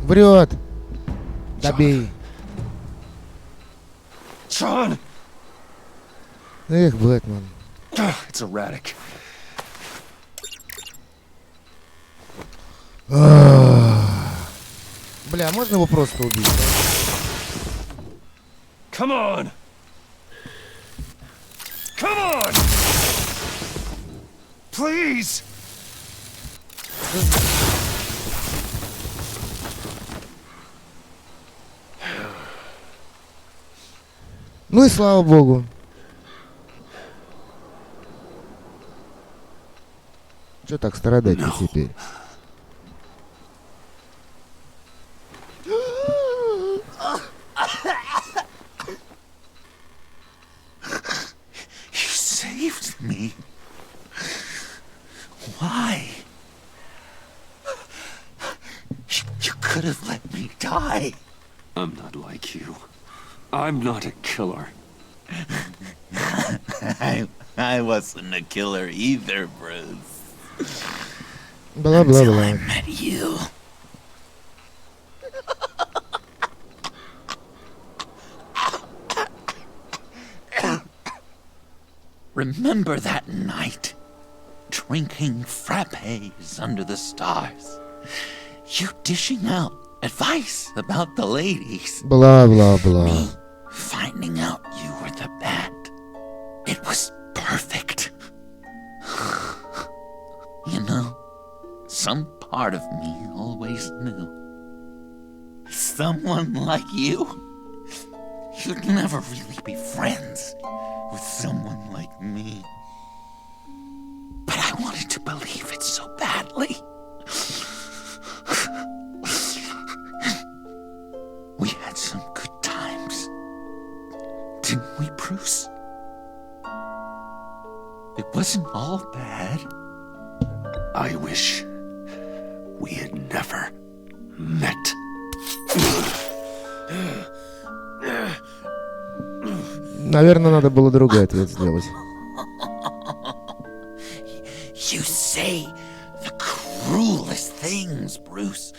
Врет. Добей. John. Эх, Бэтмен. It's erratic. Бля, можно его просто убить? Come on! Come on! Please! Ну и слава богу. Че так страдать-то теперь? You saved me. Why? You could have let me die. I'm not like you. I'm not a killer. I wasn't a killer either, Bruce. Бла-бла-бла. Until I met you. Remember that night? Drinking frappes under the stars. You dishing out advice about the ladies. Бла-бла-бла. Me finding out you were the bat. It was perfect. You know, some part of me always knew. Someone like you, you'd never really be friends with someone like me. But I wanted to believe it so badly. We had some good times, didn't we, Bruce? It wasn't all bad. I wish we had never met. Наверное, надо было другой ответ сделать. You say the cruelest things, Bruce.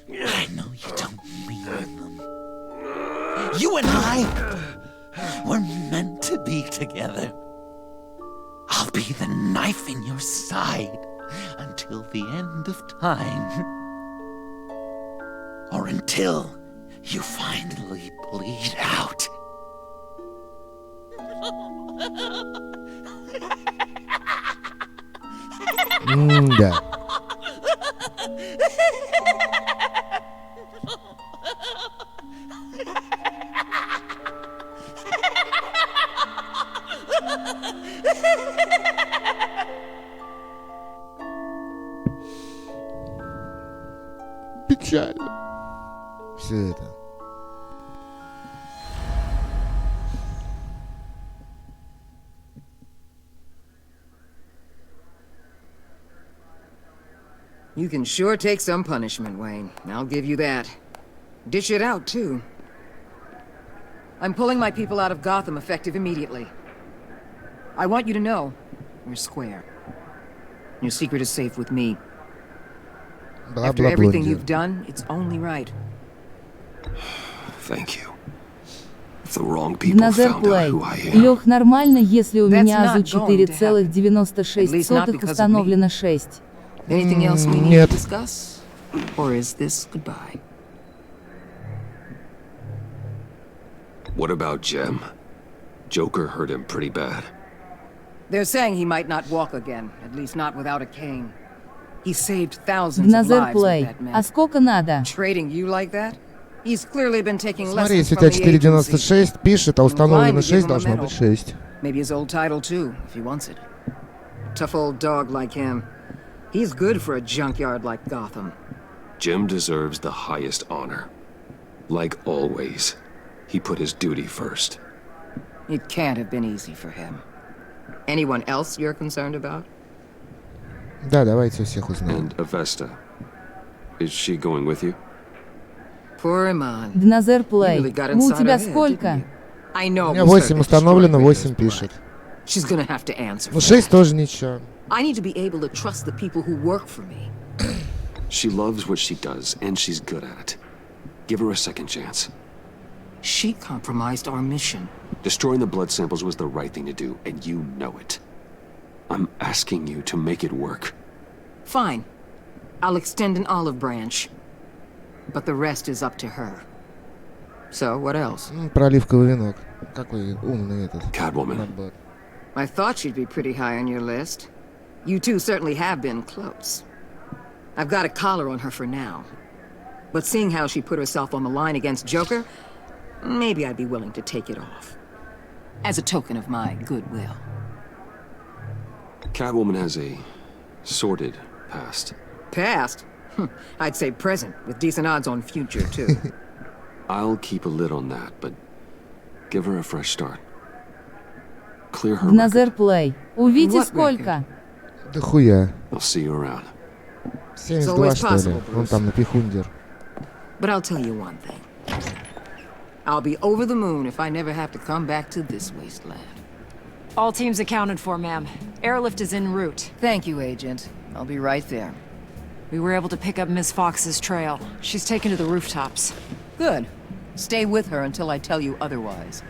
I know you don't mean them. You and I were meant to be together. I'll be the knife in your side until the end of time. Or until you finally bleed out. Да. Печально. Все это. You can sure take some punishment, Wayne. I'll give you that. Dish it out, too. I'm pulling my people out of Gotham effective immediately. I want you to know, we're square. Your secret is safe with me. After everything you've done, it's only right. Thank you. If the wrong people found out who I am. Лёх, нормально, если у меня АЗУ 4,96 установлено 6. Anything else we need to discuss? Or is this goodbye? What about Jem? Joker hurt him pretty bad. They're saying he might not walk again, at least not without a cane. He saved thousands of lives with that man. А сколько надо? Trading you like that? He's clearly been taking Смотри, lessons если у from тебя the agency. 4,96 пишет, а установлено 6, должно быть 6. Maybe his old title too, if he wants it. Tough old dog like him. He's good for a junkyard like Gotham. Jem deserves the highest honor. Like always, he put his duty first. It can't have been easy for him. Anyone else you're concerned about? Да, давайте всех узнаем. And Avesta, is she going with you? Poor Iman. Доназер Плей. У тебя сколько? I know. У меня 8 установлено, 8 пишет. She's gonna have to answer. Ну 6 тоже ничего. I need to be able to trust the people who work for me. She loves what she does, and she's good at it. Give her a second chance. She compromised our mission. Destroying the blood samples was the right thing to do, and you know it. I'm asking you to make it work. Fine. I'll extend an olive branch. But the rest is up to her. So, what else? Проливковый венок. Какой умный этот. Catwoman. I thought she'd be pretty high on your list. You two certainly have been close. I've got a collar on her for now. But seeing how she put herself on the line against Joker, maybe I'd be willing to take it off. as a token of my goodwill. Catwoman has a sordid past. Past? I'd say present, with decent odds on future, too. I'll keep a lid on that, but give her a fresh start. Clear her Назер Плей. Увидите сколько? Да хуя. I'll see you around. 72, что ли? Вон там на пихундер. But I'll tell you one thing. I'll be over the moon if I never have to come back to this wasteland. All teams accounted for, ma'am. Airlift is en route. Thank you, Agent. I'll be right there. We were able to pick up Miss Fox's trail. She's taken to the rooftops. Good. Stay with her until I tell you otherwise.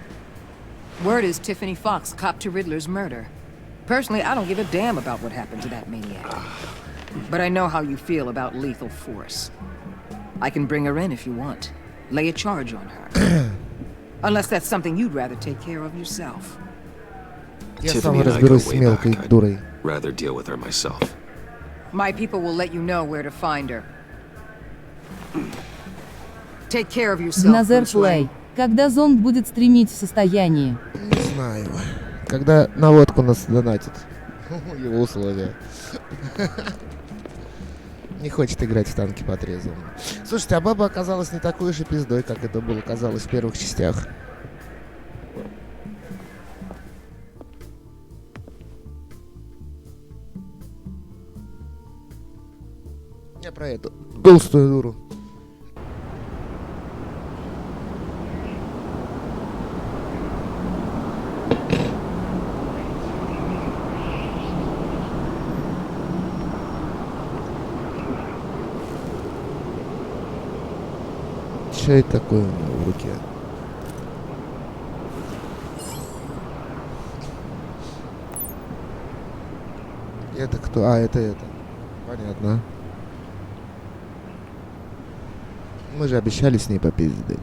Word is Tiffany Fox copped to Riddler's murder. Personally, I don't give a damn about what happened to that maniac. But I know how you feel about lethal force. I can bring her in if you want. Lay a charge on her. Unless that's something you'd rather take care of yourself. Я сам разберусь с мелкой дурой. Rather deal with her myself. My people will let you know where to find her. Take care of yourself. Назер Плей. Когда зонд будет стримить в состоянии? Не знаю. Когда на водку нас донатит. Его условия. Не хочет играть в танки по трезвому. Слушайте, а баба оказалась не такой уж и пиздой, как это было казалось в первых частях. Я про эту толстую дуру. Что это такое у него в руке? Это кто? А, это. Понятно. Мы же обещали с ней попиздить.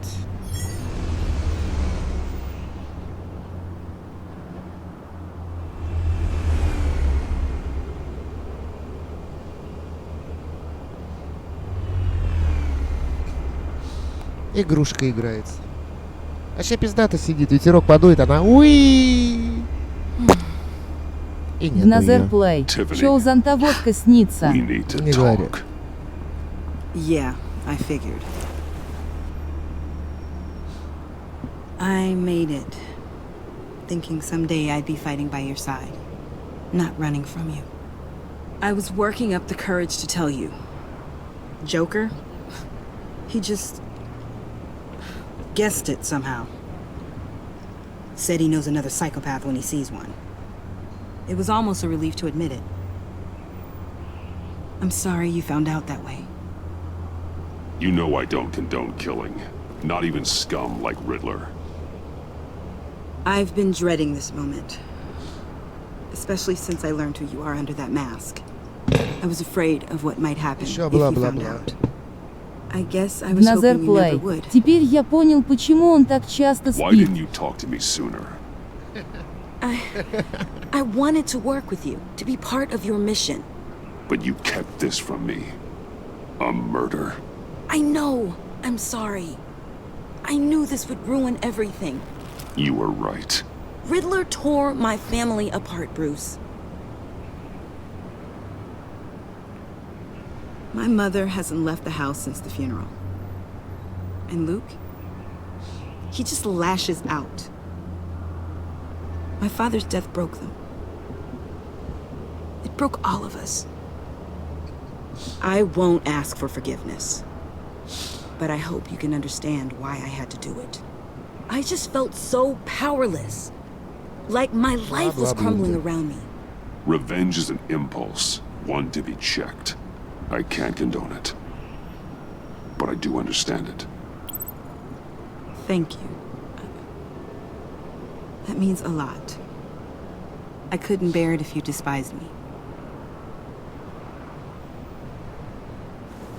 Игрушка играется. Вообще пиздато сидит, ветерок подует, она уи. И нет Назер Плей. Чё у зонта водка снится? Не говори. Yeah, I figured. I made it, thinking someday I'd be fighting by your side, not running from you. I was working up the courage to tell you. Joker? He just guessed it somehow. Said he knows another psychopath when he sees one. It was almost a relief to admit it. I'm sorry you found out that way. You know I don't condone killing. Not even scum like Riddler. I've been dreading this moment. Especially since I learned who you are under that mask. I was afraid of what might happen if you found out. I guess I was hoping you never would. Теперь я понял, почему он так часто Why спит. didn't you talk to me sooner? I wanted to work with you, to be part of your mission. But you kept this from me. A murder. I know. I'm sorry. I knew this would ruin everything. You were right. Riddler tore my family apart, Bruce. My mother hasn't left the house since the funeral. And Luke? He just lashes out. My father's death broke them. It broke all of us. I won't ask for forgiveness. But I hope you can understand why I had to do it. I just felt so powerless. Like my life was crumbling around me. Revenge is an impulse, one to be checked. I can't condone it. But I do understand it. Thank you. That means a lot. I couldn't bear it if you despised me.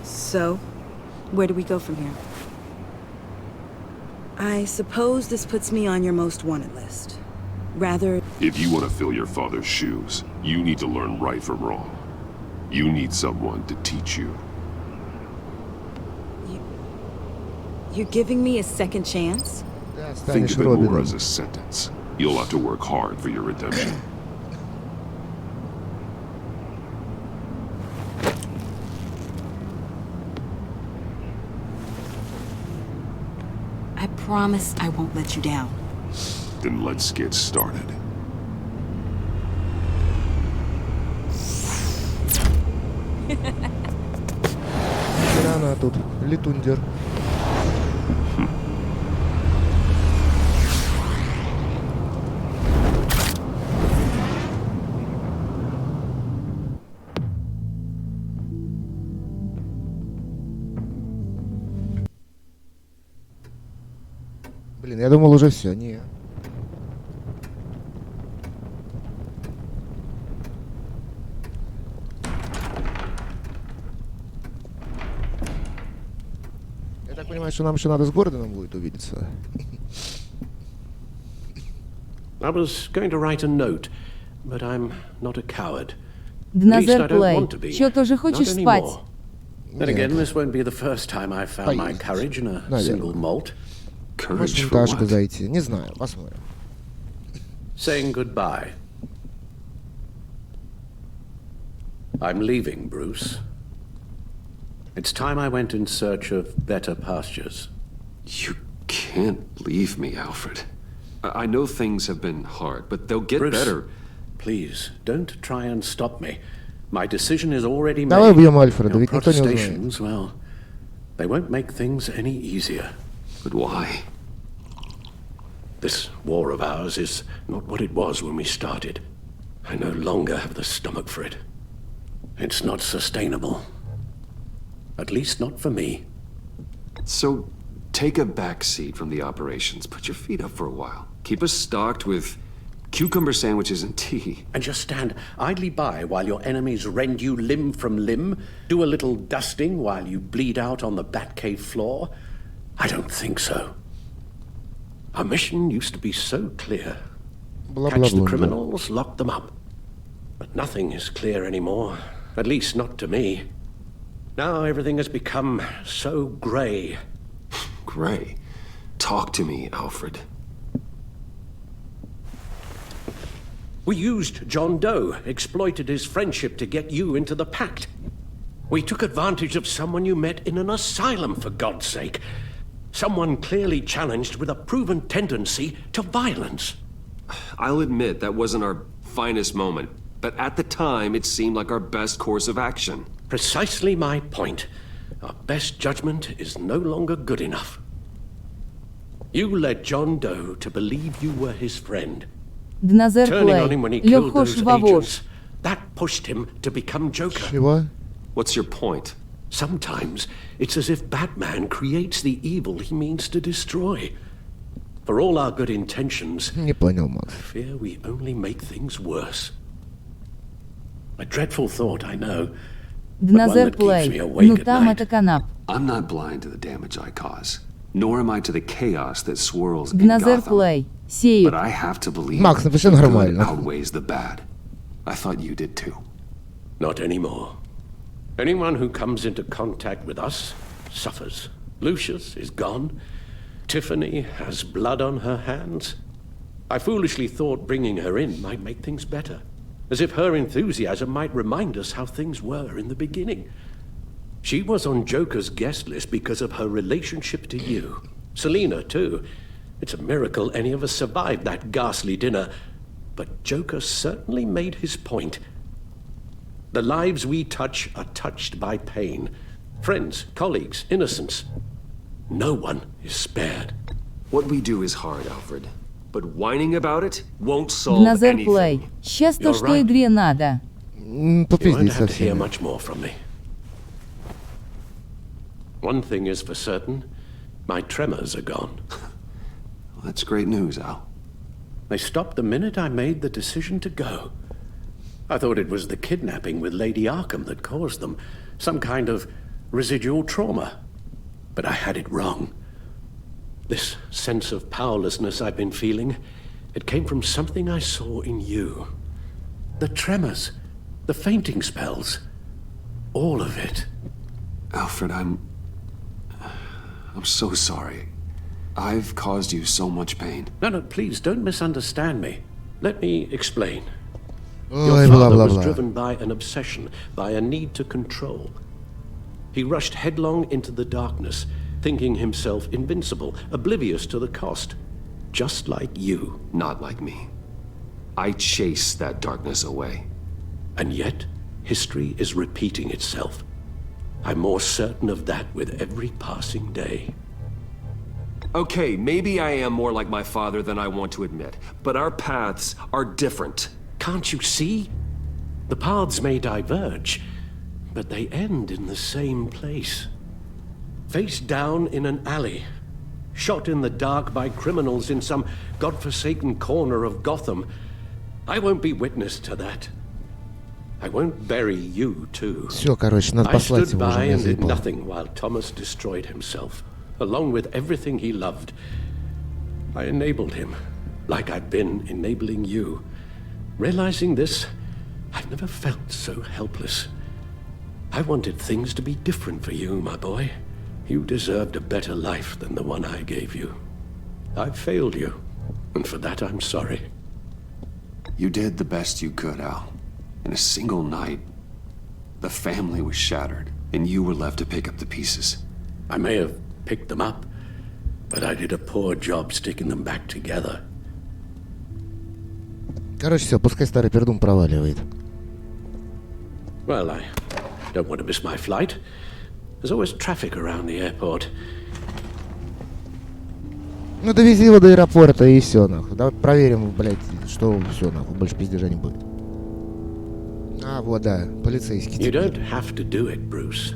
So, where do we go from here? I suppose this puts me on your most wanted list. Rather... If you want to fill your father's shoes, you need to learn right from wrong. You need someone to teach you. You're giving me a second chance? Think of it more as a sentence. You'll have to work hard for your redemption. I promise I won't let you down. Then let's get started. Она тут летундер. Блин, я думал уже все, не. Я так понимаю, что нам еще надо с Гордоном будет увидеться. I was going to write a note, but I'm not a coward. Донат плей. Чё, тоже хочешь спать? Then again, this won't be the first time I've found my courage in a single molt. Courage for what? Зайти. Не знаю, посмотрим. Saying goodbye. I'm leaving, Bruce. It's time I went in search of better pastures. You can't leave me, Alfred. I know things have been hard, but they'll get better. Please, don't try and stop me. My decision is already made. Давай убьем Альфреда, ведь Your никто не узнает. protestations, well, they won't make things any easier. But why? This war of ours is not what it was when we started. I no longer have the stomach for it. It's not sustainable. At least not for me. So, take a back seat from the operations. Put your feet up for a while. Keep us stocked with cucumber sandwiches and tea. And just stand idly by while your enemies rend you limb from limb? Do a little dusting while you bleed out on the Batcave floor? I don't think so. Our mission used to be so clear. Catch the criminals, lock them up. But nothing is clear anymore. At least not to me. Now everything has become so grey. Grey? Talk to me, Alfred. We used John Doe, exploited his friendship to get you into the pact. We took advantage of someone you met in an asylum, for God's sake. Someone clearly challenged with a proven tendency to violence. I'll admit that wasn't our finest moment, but at the time it seemed like our best course of action. Precisely my point. Our best judgment is no longer good enough. You led John Doe to believe you were his friend. Turning on him when he killed those agents, that pushed him to become Joker. What's your point? Sometimes it's as if Batman creates the evil he means to destroy. For all our good intentions, Не понял, Макс. I fear we only make things worse. A dreadful thought, I know. Донат плей. Ну там это канап. I'm not blind to the damage I cause, nor am I to the chaos that swirls in Донат Gotham. плей. Сеют. But I have to believe Макс, напиши the good нормально. outweighs the bad. I thought you did too. Not anymore. Anyone who comes into contact with us suffers. Lucius is gone. Tiffany has blood on her hands. I foolishly thought bringing her in might make things better, as if her enthusiasm might remind us how things were in the beginning. She was on Joker's guest list because of her relationship to you. Selina, too. It's a miracle any of us survived that ghastly dinner. But Joker certainly made his point. The lives we touch are touched by pain. Friends, colleagues, innocents. No one is spared. What we do is hard, Alfred. But whining about it won't solve Донат плей. anything. Сейчас то, что игре надо. You won't have to hear much more from me. One thing is for certain, my tremors are gone. Well, that's great news, Al. They stopped the minute I made the decision to go. I thought it was the kidnapping with Lady Arkham that caused them, some kind of residual trauma. But I had it wrong. This sense of powerlessness I've been feeling, it came from something I saw in you. The tremors, the fainting spells, all of it. Alfred, I'm so sorry. I've caused you so much pain. No, please, don't misunderstand me. Let me explain. Ой, Your father was бла-бла-бла. driven by an obsession, by a need to control. He rushed headlong into the darkness, thinking himself invincible, oblivious to the cost. Just like you. Not like me. I chased that darkness away. And yet, history is repeating itself. I'm more certain of that with every passing day. Okay, maybe I am more like my father than I want to admit, but our paths are different. Can't you see? The paths may diverge, but they end in the same place. Face down in an alley, shot in the dark by criminals in some godforsaken corner of Gotham. I won't be witness to that. I won't bury you, too. Все, короче, надо I послать stood его уже, by я and did заебал. nothing while Thomas destroyed himself, along with everything he loved. I enabled him, like I've been enabling you. Realizing this, I've never felt so helpless. I wanted things to be different for you, my boy. You deserved a better life than the one I gave you. I failed you, and for that I'm sorry. You did the best you could, Al. In a single night, the family was shattered, and you were left to pick up the pieces. I may have picked them up, but I did a poor job sticking them back together. Короче, все, пускай старый пердун проваливает. Well, I don't want to miss my flight. There's always traffic around the airport. Ну, довези его до аэропорта и все, нахуй. Давай проверим, блядь, что все, нахуй. Больше пиздежа не будет. А, вот, да, полицейский. You don't have to do it, Bruce.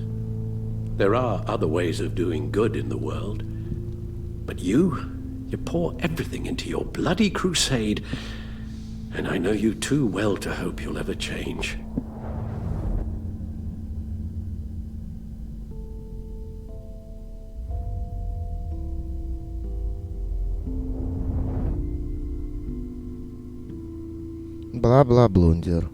There are other ways of doing good in the world. But you pour everything into your bloody crusade, and I know you too well to hope you'll ever change. Бла-бла-блундер.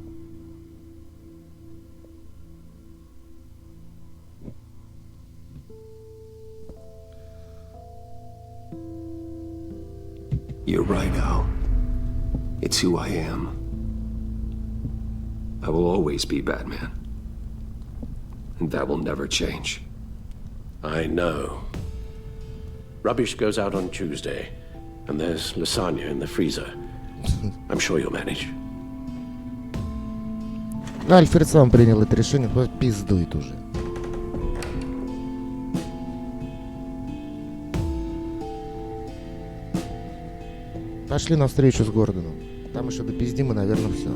You're right, Al. It's who I am. I will always be Batman. And that will never change. I know. Rubbish goes out on Tuesday, and there's lasagna in the freezer. I'm sure you'll manage. Альфред сам принял это решение, пиздует уже. Пошли на встречу с Гордоном. Там еще допиздим и, наверное, все.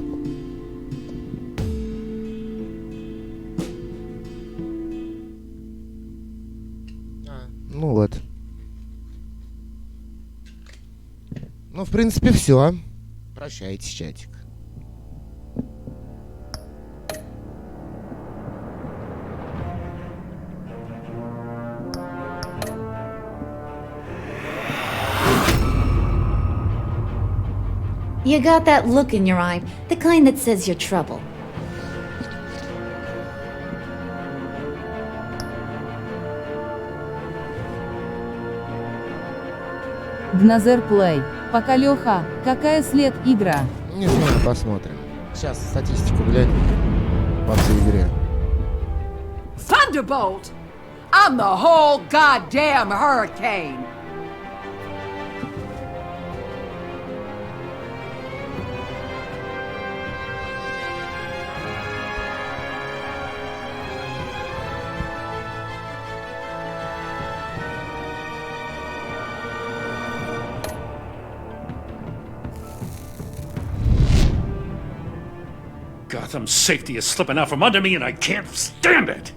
Ну вот. Ну, в принципе, все. Прощайте, чатик. You got that look in your eye, the kind that says you're trouble. Дназер Плей. Пока, Леха, какая след игра? Не знаю, посмотрим. Сейчас статистику глянем по всей игре. Thunderbolt! I'm the whole goddamn hurricane! Gotham's safety is slipping out from under me and I can't stand it!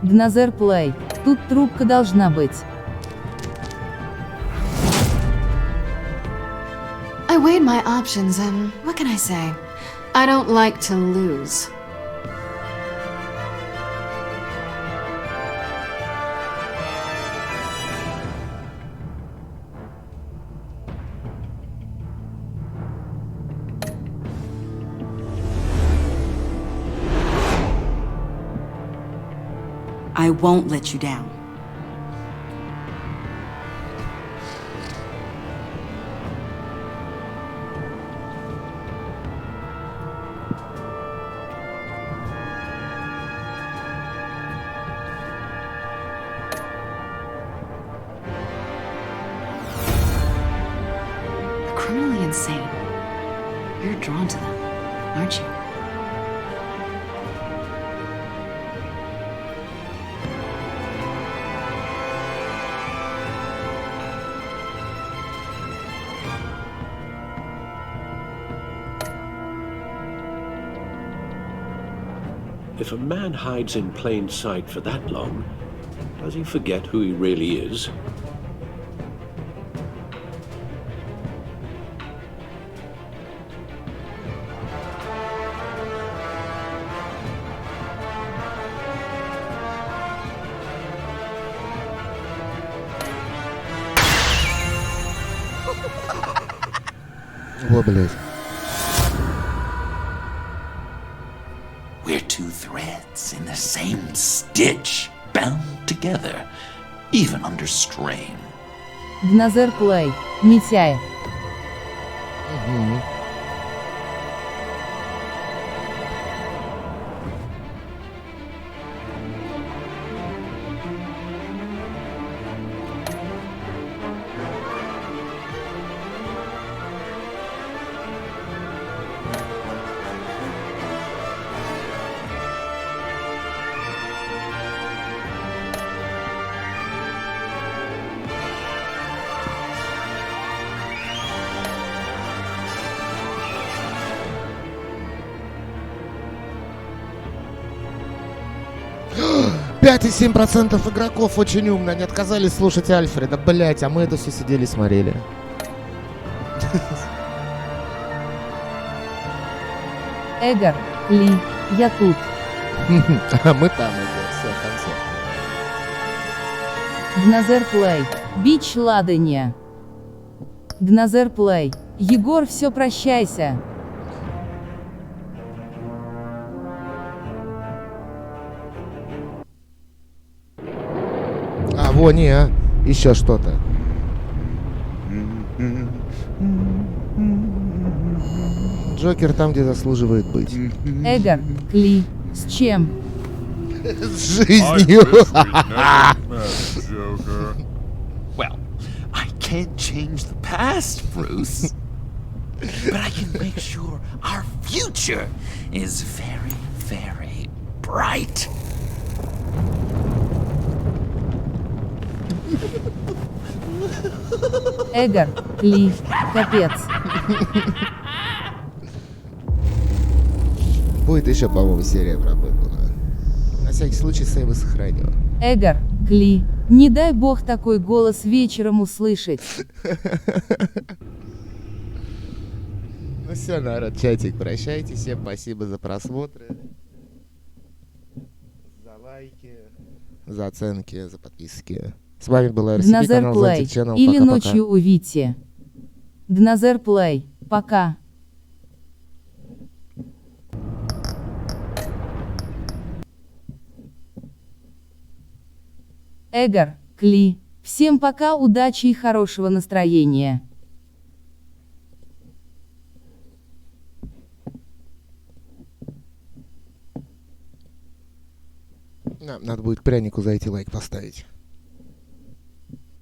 Дназер Плей. Тут трубка должна быть. I weighed my options and what can I say? I don't like to lose. I won't let you down. They're criminally insane. You're drawn to them, aren't you? If a man hides in plain sight for that long, does he forget who he really is? О, блядь. We're two threads in the same stitch, bound together, even under strain. Дназер Плей. Митяй. Пять и 7% игроков очень умно, не отказались слушать Альфреда, блять, а мы это все сидели и смотрели. Эгор, Ли, я тут. А мы там, все, в конце. Дназер Плей. Бич ладоня. Дназер Плей. Егор, все, прощайся. А, во, не, а. Еще что-то. Джокер там, где заслуживает быть. Эгор, Ли, с чем? С жизнью. Well, I can't change the past, Bruce. But I can make sure our future is very, very bright. Эгор, Ли, капец. Будет еще, по-моему, серия про Бэтмена. На всякий случай сейвы сохраню. Эгор, Ли, не дай бог такой голос вечером услышать. Ну все, народ, чатик, прощайтесь. Всем спасибо за просмотры. За лайки, за оценки, за подписки. С вами был Дназер Плей. Или пока-пока. ночью увидите. Дназер Плей. Пока. Эгор, Кли. Всем пока, удачи и хорошего настроения. Надо будет к прянику зайти, лайк поставить.